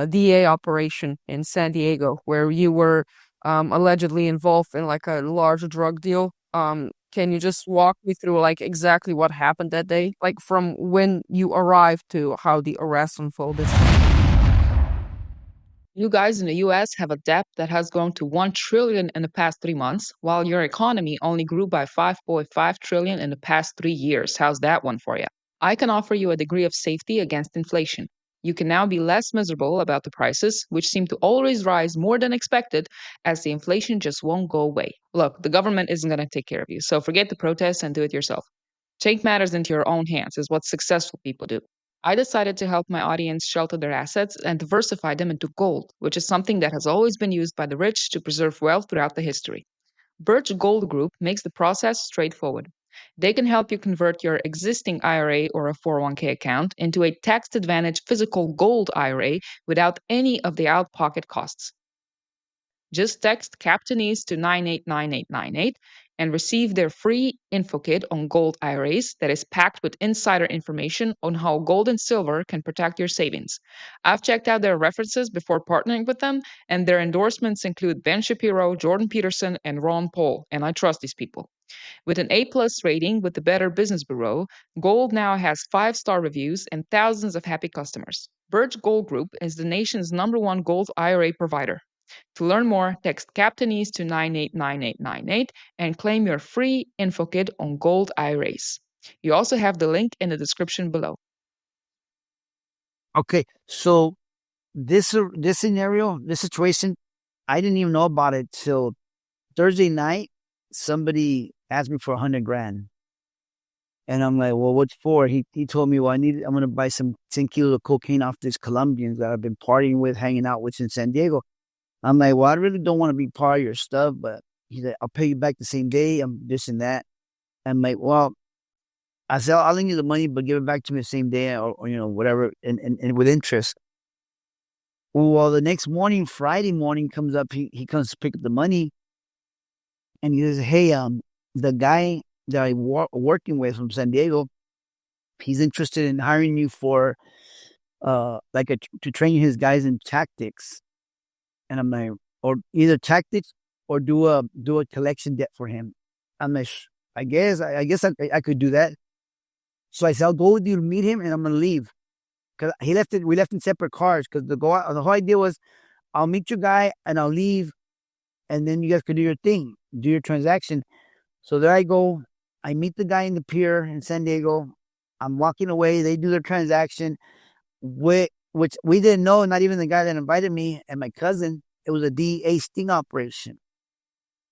DA operation in San Diego, where you were allegedly involved in like a large drug deal. Can you just walk me through like exactly what happened that day, like from when you arrived to how the arrest unfolded? You guys in the US have a debt that has grown to 1 trillion in the past 3 months, while your economy only grew by 5.5 trillion in the past 3 years. How's that one for you? I can offer you a degree of safety against inflation. You can now be less miserable about the prices, which seem to always rise more than expected, as the inflation just won't go away. Look, the government isn't going to take care of you, so forget the protests and do it yourself. Take matters into your own hands is what successful people do. I decided to help my audience shelter their assets and diversify them into gold, which is something that has always been used by the rich to preserve wealth throughout the history. Birch Gold Group makes the process straightforward. They can help you convert your existing IRA or a 401k account into a tax advantage physical gold IRA without any of the out pocket costs. Just text Captainese to 989898 and receive their free info kit on gold IRAs that is packed with insider information on how gold and silver can protect your savings. I've checked out their references before partnering with them, and their endorsements include Ben Shapiro, Jordan Peterson, and Ron Paul, and I trust these people. With an A-plus rating with the Better Business Bureau, Gold now has 5-star reviews and thousands of happy customers. Birch Gold Group is the nation's #1 gold IRA provider. To learn more, text Captainese to 989898 and claim your free info kit on gold IRAs. You also have the link in the description below. Okay, so this scenario, this situation, I didn't even know about it till Thursday night. Somebody asked me for 100 grand. And I'm like, well, what's for? He told me, well, I'm gonna buy some 10 kilos of cocaine off these Colombians that I've been partying with, hanging out with in San Diego. I'm like, well, I really don't want to be part of your stuff, but he's like, I'll pay you back the same day. I'm this and that. I'm like, well, I said, I'll lend you the money, but give it back to me the same day, or whatever, and with interest. Well, the next morning, Friday morning comes up, he comes to pick up the money, and he says, hey, the guy that I'm working with from San Diego, he's interested in hiring you for to train his guys in tactics. And I'm like, or either tactics or do a collection debt for him. I'm like, I guess I could do that. So I said, I'll go with you to meet him, and I'm gonna leave because we left in separate cars because the whole idea was I'll meet your guy and I'll leave, and then you guys could do your thing, do your transaction. So there I go. I meet the guy in the pier in San Diego. I'm walking away. They do their transaction, which we didn't know. Not even the guy that invited me and my cousin. It was a DEA sting operation.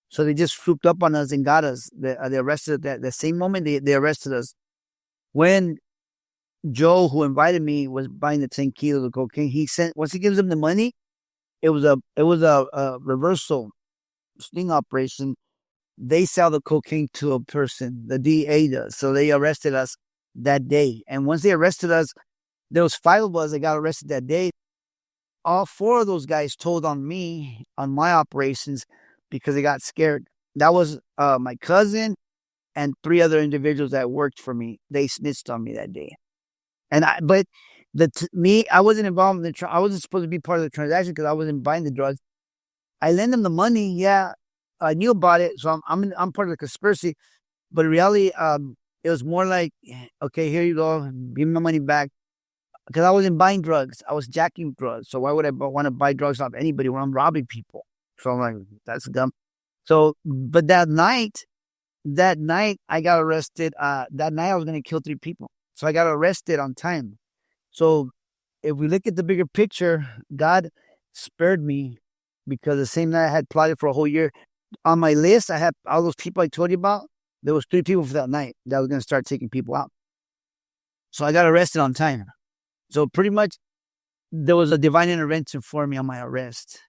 So they just swooped up on us and got us. They arrested that the same moment they arrested us. When Joe, who invited me, was buying the 10 kilos of cocaine, he sent once he gives them the money, it was a reversal sting operation. They sell the cocaine to a person. The DEA does. So they arrested us that day. And once they arrested us, there was 5 of us that got arrested that day. All 4 of those guys told on me, on my operations, because they got scared. That was my cousin and 3 other individuals that worked for me. They snitched on me that day. And I wasn't involved in I wasn't supposed to be part of the transaction because I wasn't buying the drugs. I lent them the money. Yeah, I knew about it, so I'm part of the conspiracy. But in reality, it was more like, okay, here you go, give me my money back. Because I wasn't buying drugs, I was jacking drugs. So why would I want to buy drugs off anybody when I'm robbing people? So I'm like, that's dumb. So, but that night I got arrested. That night I was going to kill 3 people. So I got arrested on time. So if we look at the bigger picture, God spared me because the same night I had plotted for a whole year. On my list, I had all those people I told you about. There was 3 people for that night that was going to start taking people out. So I got arrested on time. So pretty much there was a divine intervention for me on my arrest.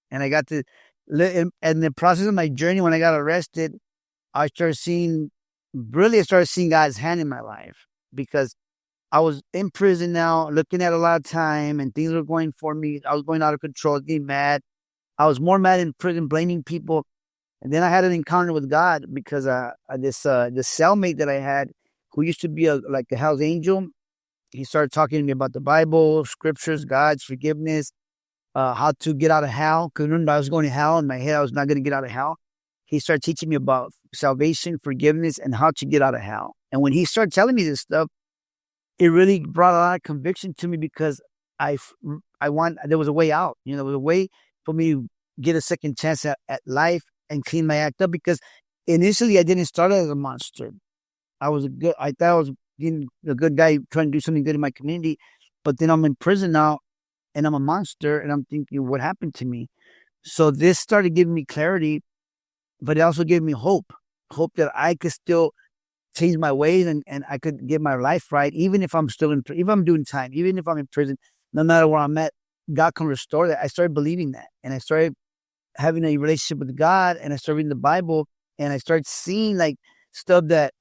And I got to, and the process of my journey when I got arrested, I started seeing God's hand in my life because I was in prison now, looking at a lot of time, and things were going for me. I was going out of control, getting mad. I was more mad in prison, blaming people. And then I had an encounter with God because this cellmate that I had, who used to be like a Hell's Angel, he started talking to me about the Bible, scriptures, God's forgiveness, how to get out of hell. Because remember, I was going to hell in my head. I was not going to get out of hell. He started teaching me about salvation, forgiveness, and how to get out of hell. And when he started telling me this stuff, it really brought a lot of conviction to me because I there was a way out. There was a way for me to get a second chance at life and clean my act up, because initially I didn't start as a monster. I thought I was being a good guy trying to do something good in my community, but then I'm in prison now and I'm a monster, and I'm thinking, what happened to me? So this started giving me clarity, but it also gave me hope that I could still change my ways and I could get my life right, even if I'm if I'm doing time, even if I'm in prison, no matter where I'm at, God can restore that. I started believing that, and I started having a relationship with God, and I started reading the Bible, and I started seeing like stuff that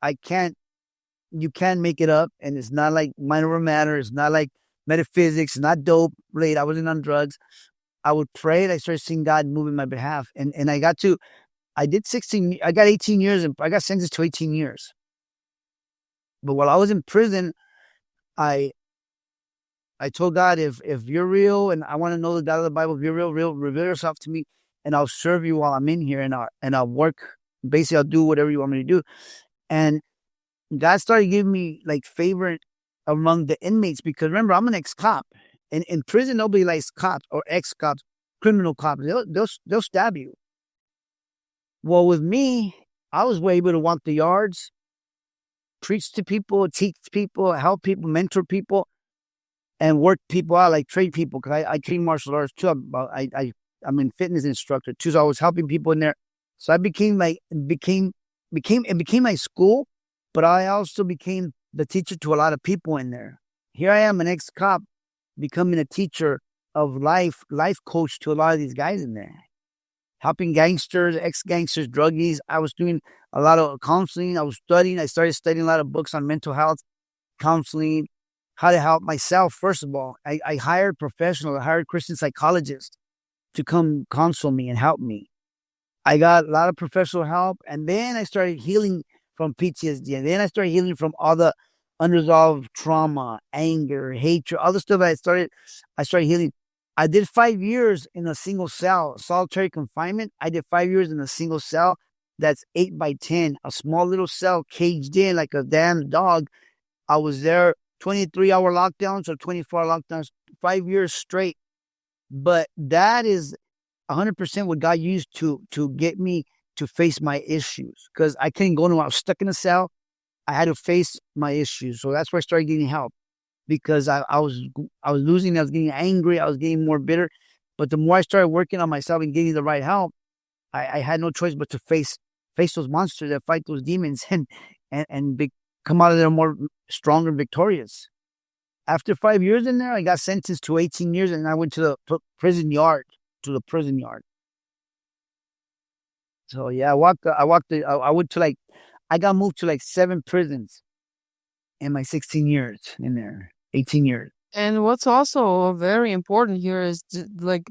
you can't make it up, and it's not like minor matter, it's not like metaphysics, it's not dope related. I wasn't on drugs. I would pray, and I started seeing God move in my behalf, and I did 16. I got 18 years, and I got sentenced to 18 years. But while I was in prison, I told God, if you're real and I want to know the God of the Bible, if you're real, reveal yourself to me, and I'll serve you while I'm in here, and I'll work. Basically, I'll do whatever you want me to do. And God started giving me like favor among the inmates, because remember, I'm an ex-cop. In prison, nobody likes cops or ex-cops, criminal cops. They'll stab you. Well, with me, I was able to walk the yards, preach to people, teach people, help people, mentor people, and work people out, like train people. Because I train martial arts too. I'm a fitness instructor too, so I was helping people in there. So I became my school, but I also became the teacher to a lot of people in there. Here I am, an ex-cop, becoming a teacher of life coach to a lot of these guys in there, helping gangsters, ex-gangsters, druggies. I was doing a lot of counseling. I started studying a lot of books on mental health, counseling, how to help myself. First of all, I hired professionals. I hired Christian psychologists to come counsel me and help me. I got a lot of professional help, and then I started healing from PTSD, and then I started healing from all the unresolved trauma, anger, hatred, all the stuff I started healing. I did 5 years in a single cell, solitary confinement. I did 5 years in a single cell that's 8 by 10, a small little cell caged in like a damn dog. I was there 23-hour lockdowns or 24-hour lockdowns, 5 years straight. But that is 100% what God used to get me to face my issues, because I couldn't go nowhere. I was stuck in a cell. I had to face my issues. So that's where I started getting help, because I was losing. I was getting angry. I was getting more bitter. But the more I started working on myself and getting the right help, I had no choice but to face those monsters, that fight those demons, and come out of there more stronger and victorious. After 5 years in there, I got sentenced to 18 years, and I went to the prison yard. So yeah, I went to I got moved to like 7 prisons in my 16 years in there, 18 years. And what's also very important here is like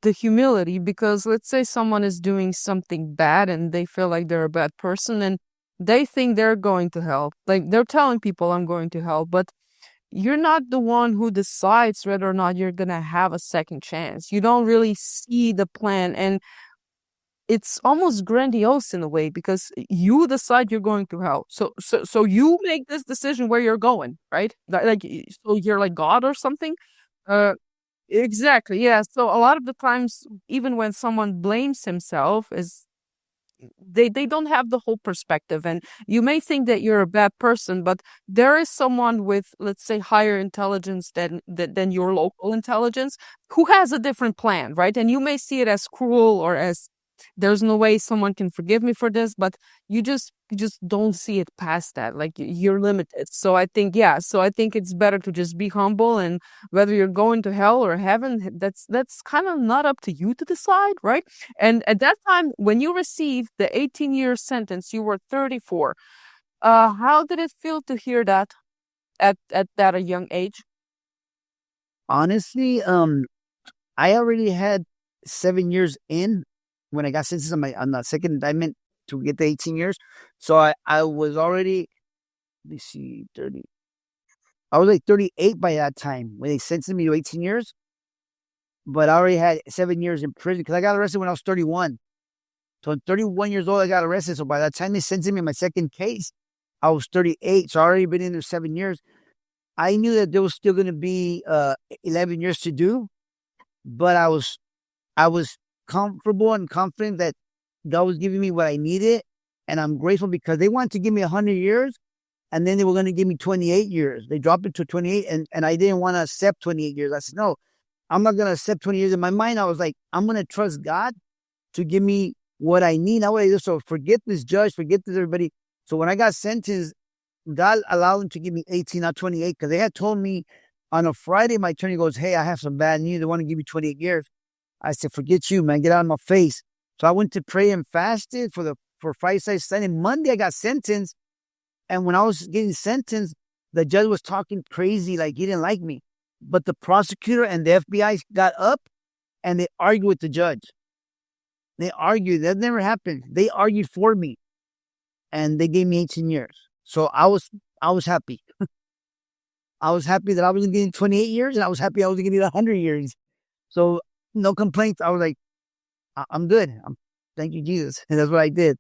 the humility, because let's say someone is doing something bad and they feel like they're a bad person and they think they're going to hell. Like they're telling people I'm going to hell, but you're not the one who decides whether or not you're going to have a second chance. You don't really see the plan, and it's almost grandiose in a way, because you decide you're going to hell. So you make this decision where you're going, right? Like, so you're like God or something. Exactly. Yeah. So a lot of the times, even when someone blames himself, is they don't have the whole perspective, and you may think that you're a bad person, but there is someone with, let's say, higher intelligence than your local intelligence, who has a different plan, right? And you may see it as cruel or as there's no way someone can forgive me for this, but you just don't see it past that. Like you're limited. So I think it's better to just be humble, and whether you're going to hell or heaven, that's kind of not up to you to decide, right? And at that time, when you received the 18-year sentence, you were 34. How did it feel to hear that? at that a young age? Honestly, I already had 7 years in when I got sentenced on the second indictment to get the 18 years. So I was already, let me see, 30. I was like 38 by that time when they sentenced me to 18 years, but I already had 7 years in prison because I got arrested when I was 31. So I'm 31 years old, I got arrested. So by the time they sentenced me in my second case, I was 38. So I already been in there 7 years. I knew that there was still going to be 11 years to do, but I was comfortable and confident that God was giving me what I needed. And I'm grateful because they wanted to give me 100 years and then they were going to give me 28 years. They dropped it to 28 and I didn't want to accept 28 years. I said, no, I'm not going to accept 20 years. In my mind, I was like, I'm going to trust God to give me what I need. Not what I do. So forget this judge, forget this everybody. So when I got sentenced, God allowed them to give me 18, not 28, because they had told me on a Friday, my attorney goes, hey, I have some bad news. They want to give you 28 years. I said, forget you, man. Get out of my face. So I went to pray and fasted for Friday, Saturday, Sunday. Monday, I got sentenced. And when I was getting sentenced, the judge was talking crazy, like he didn't like me. But the prosecutor and the FBI got up and they argued with the judge. They argued. That never happened. They argued for me. And they gave me 18 years. So I was happy. I was happy that I was getting 28 years, and I was happy I was getting 100 years. So no complaints. I was like, I'm good. Thank you, Jesus. And that's what I did.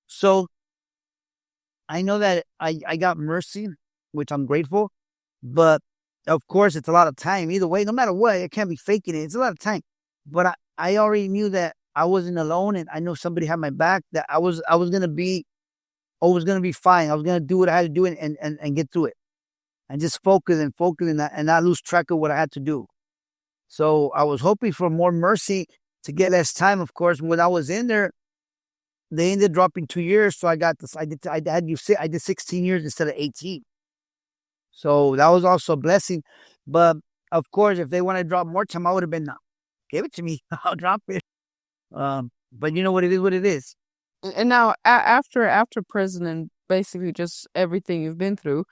So I know that I got mercy, which I'm grateful. But of course, it's a lot of time. Either way, no matter what, I can't be faking it. It's a lot of time. But I already knew that I wasn't alone, and I know somebody had my back. That I was gonna be fine. I was gonna do what I had to do and get through it, and just focus and not lose track of what I had to do. So I was hoping for more mercy to get less time. Of course, when I was in there, they ended up dropping 2 years. So I got this. I did 16 years instead of 18. So that was also a blessing. But of course, if they want to drop more time, I would have been, give it to me. I'll drop it. But you know what it is, what it is. And now after prison and basically just everything you've been through,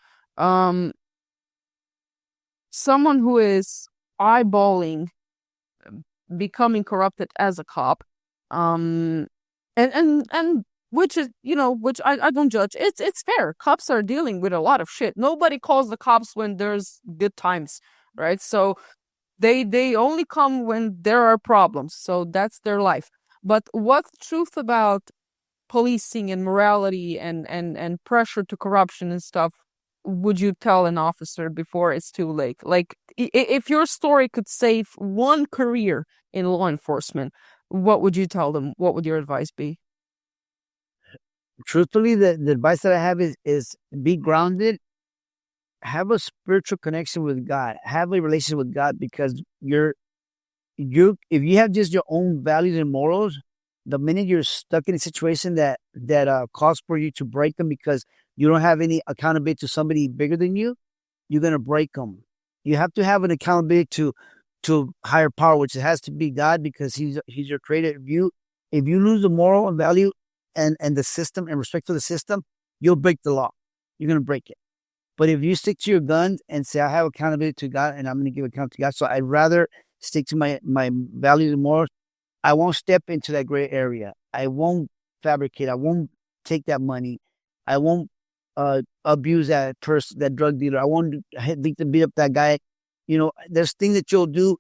someone who is eyeballing becoming corrupted as a cop, and which is, which I don't judge. It's fair. Cops are dealing with a lot of shit. Nobody calls the cops when there's good times, right? So they only come when there are problems. So that's their life. But what truth about policing and morality and pressure to corruption and stuff would you tell an officer before it's too late? Like, if your story could save one career in law enforcement, what would you tell them? What would your advice be? Truthfully, the advice that I have is be grounded, have a spiritual connection with God, have a relationship with God, because if you have just your own values and morals, the minute you're stuck in a situation that calls for you to break them because you don't have any accountability to somebody bigger than you, you're gonna break them. You have to have an accountability to higher power, which has to be God, because He's your creator. If you lose the moral and value and the system and respect for the system, you'll break the law. You're gonna break it. But if you stick to your guns and say, I have accountability to God and I'm going to give account to God, so I'd rather stick to my values and morals. I won't step into that gray area. I won't fabricate. I won't take that money. I won't abuse that person, that drug dealer. I won't beat up that guy. There's things that you'll do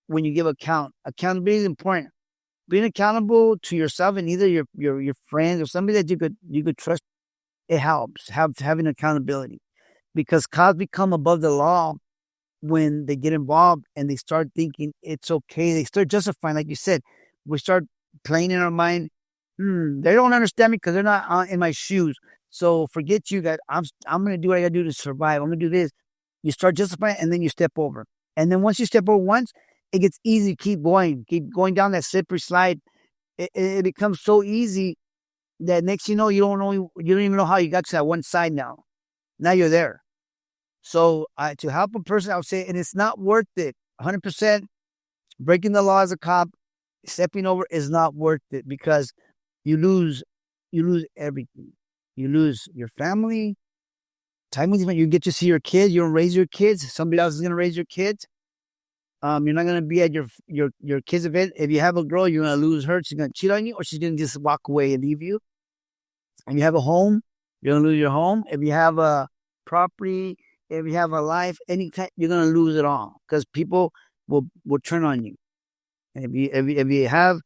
when you give account. Accountability is important. Being accountable to yourself and either your friends or somebody that you could trust, it helps. Having accountability. Because cops become above the law when they get involved and they start thinking it's okay. They start justifying, like you said. We start playing in our mind. They don't understand me because they're not in my shoes. So forget you guys. I'm going to do what I got to do to survive. I'm going to do this. You start justifying and then you step over. And then once you step over once, it gets easy to keep going down that slippery slide. It becomes so easy that next you know, you don't even know how you got to that one side now. Now you're there. So to help a person, I would say, and it's not worth it. 100% breaking the law as a cop, stepping over is not worth it, because you lose everything. You lose your family. Time is when you get to see your kids. You don't raise your kids. Somebody else is gonna raise your kids. You're not gonna be at your kids' event. If you have a girl, you're gonna lose her. She's gonna cheat on you, or she's gonna just walk away and leave you. And you have a home, you're gonna lose your home. If you have a property, if you have a life, anytime you're gonna lose it all because people will turn on you. And if you have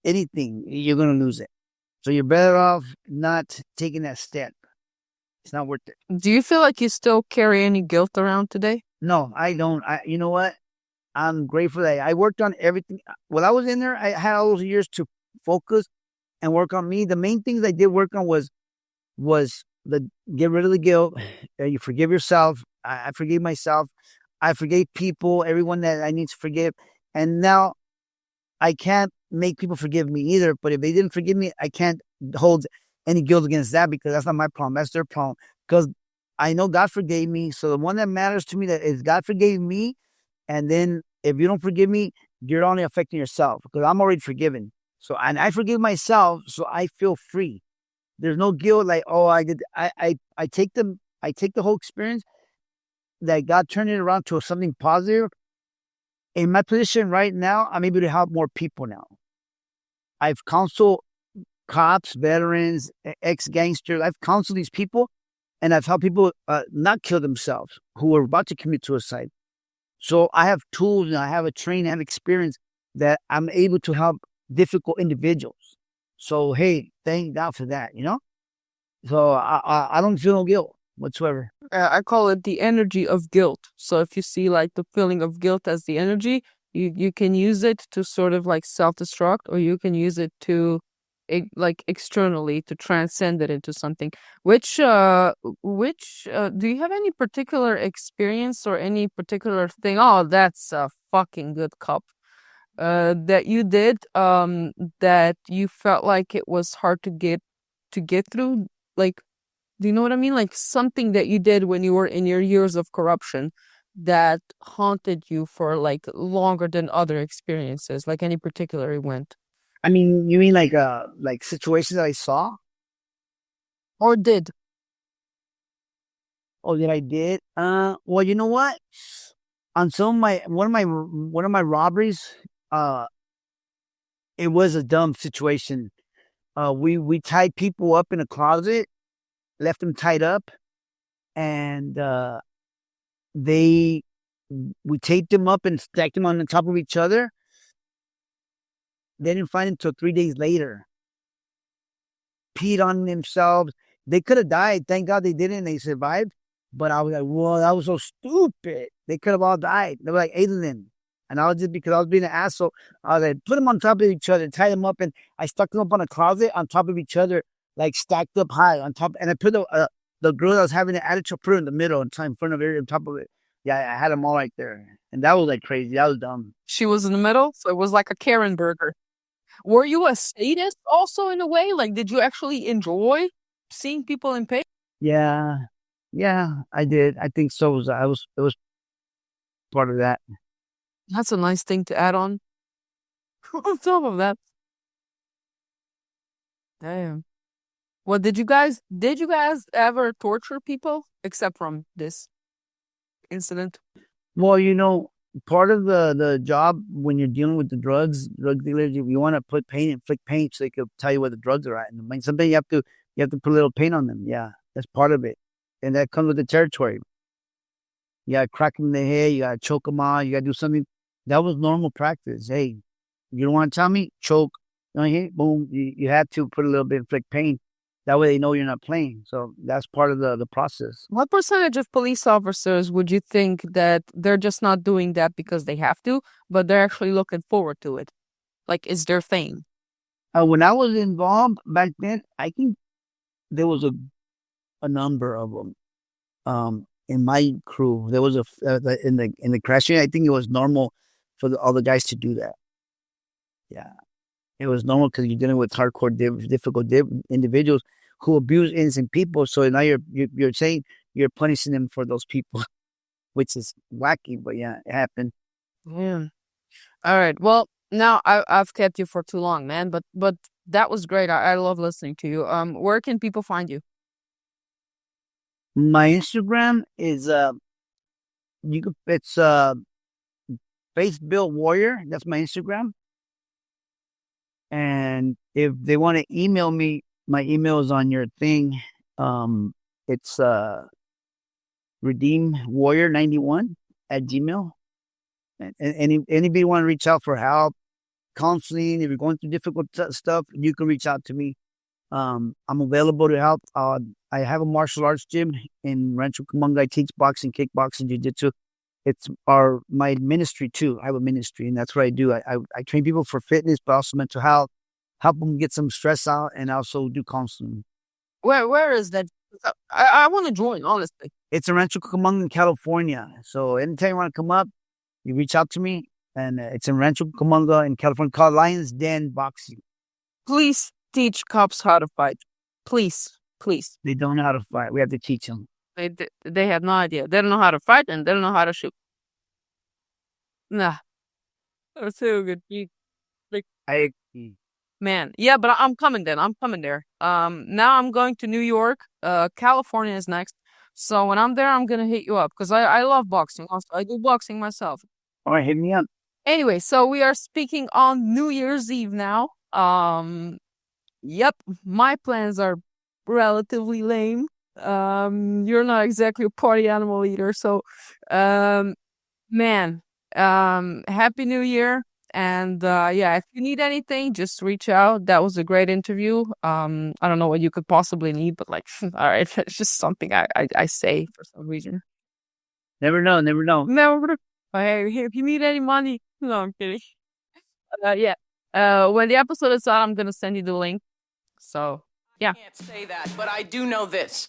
anything, you're gonna lose it. So you're better off not taking that step. It's not worth it. Do you feel like you still carry any guilt around today? No, I don't. You know what? I'm grateful that I worked on everything. While I was in there, I had all those years to focus and work on me. The main things I did work on was the get rid of the guilt. You forgive yourself. I forgave myself. I forgave people, everyone that I need to forgive. And now I can't make people forgive me either. But if they didn't forgive me, I can't hold any guilt against that because that's not my problem. That's their problem. Because I know God forgave me. So the one that matters to me that is God forgave me. And then if you don't forgive me, you're only affecting yourself because I'm already forgiven. So, and I forgive myself, so I feel free. There's no guilt like, oh, I did. I take the whole experience that God turned it around to something positive. In my position right now, I'm able to help more people now. I've counseled cops, veterans, ex-gangsters. I've counseled these people, and I've helped people not kill themselves who are about to commit suicide. So I have tools and I have a training, I have experience that I'm able to help difficult individuals. So hey, thank God for that, you know? So I don't feel no guilt whatsoever. I call it the energy of guilt. So if you see like the feeling of guilt as the energy, you can use it to sort of like self-destruct, or you can use it to like externally to transcend it into something. Which do you have any particular experience or any particular thing? Oh, that's a fucking good cup. That you did that you felt like it was hard to get through, like, do you know what I mean? Like something that you did when you were in your years of corruption that haunted you for like longer than other experiences, like any particular event. I mean, you mean like situations that I saw Or did. or that I did? Well, you know what? On some of my one of my robberies, uh, it was a dumb situation. We tied people up in a closet, left them tied up, and they we taped them up and stacked them on the top of each other. They didn't find them until 3 days later. Peed on themselves. They could have died. Thank God they didn't. They survived. But I was like, whoa, that was so stupid. They could have all died. There were like 8 of them. And I was just because I was being an asshole. I was like, put them on top of each other, tie them up, and I stuck them up on a closet on top of each other, like stacked up high on top. And I put the girl that was having an attitude, put her in the middle and in front of her, on top of it. Yeah, I had them all right there. And that was like crazy. That was dumb. She was in the middle, so it was like a Karen burger. Were you a sadist also in a way? Like, did you actually enjoy seeing people in pain? Yeah. Yeah, I did. I think so. It was part of that. That's a nice thing to add on. On top of that. Damn. Well, did you guys ever torture people except from this incident? Well, you know, part of the job when you're dealing with the drug dealers, you want to put paint, inflict paint, so they can tell you where the drugs are at. And I mean, sometimes you have to put a little paint on them. Yeah, that's part of it, and that comes with the territory. You gotta crack them in the head. You gotta choke them out. You gotta do something. That was normal practice. Hey, you don't want to tell me? Choke. You know, here, boom. You had to put a little bit, inflict pain. That way they know you're not playing. So that's part of the process. What percentage of police officers would you think that they're just not doing that because they have to, but they're actually looking forward to it? Like, is their thing? When I was involved back then, I think there was a number of them. In my crew, there was in the crash unit. I think it was normal for all the guys to do that. Yeah, it was normal because you're dealing with hardcore, difficult individuals who abuse innocent people. So now you're saying you're punishing them for those people, which is wacky. But yeah, it happened. Yeah. All right. Well, now I've kept you for too long, man. But that was great. I love listening to you. Where can people find you? My Instagram is it's Faith Built Warrior. That's my Instagram. And if they want to email me, my email is on your thing. It's Redeem Warrior 91 at Gmail. And anybody want to reach out for help, counseling, if you're going through difficult stuff, you can reach out to me. I'm available to help. I have a martial arts gym in Rancho Cucamonga. I teach boxing, kickboxing, jiu-jitsu. It's my ministry too. I have a ministry, and that's what I do. I train people for fitness, but also mental health, help them get some stress out, and also do counseling. Where is that? I want to join, honestly. It's in Rancho Cucamonga, California. So anytime you want to come up, you reach out to me, and it's in Rancho Cucamonga in California, called Lions Den Boxing. Please teach cops how to fight. Please. They don't know how to fight. We have to teach them. They have no idea. They don't know how to fight, and they don't know how to shoot. Nah. That's so good. I Man, yeah, but I'm coming then. I'm coming there. Now I'm going to New York. California is next. So when I'm there, I'm gonna hit you up because I love boxing. Also, I do boxing myself. All right, hit me up. Anyway, so we are speaking on New Year's Eve now. Yep, my plans are relatively lame. You're not exactly a party animal either, so man, Happy New Year. And yeah, if you need anything, just reach out. That was a great interview. I don't know what you could possibly need, but like, all right, it's just something I say for some reason. Never know. Never. Hey, if you need any money, no, I'm kidding. Yeah. When the episode is out, I'm gonna send you the link. So yeah. I can't say that, but I do know this.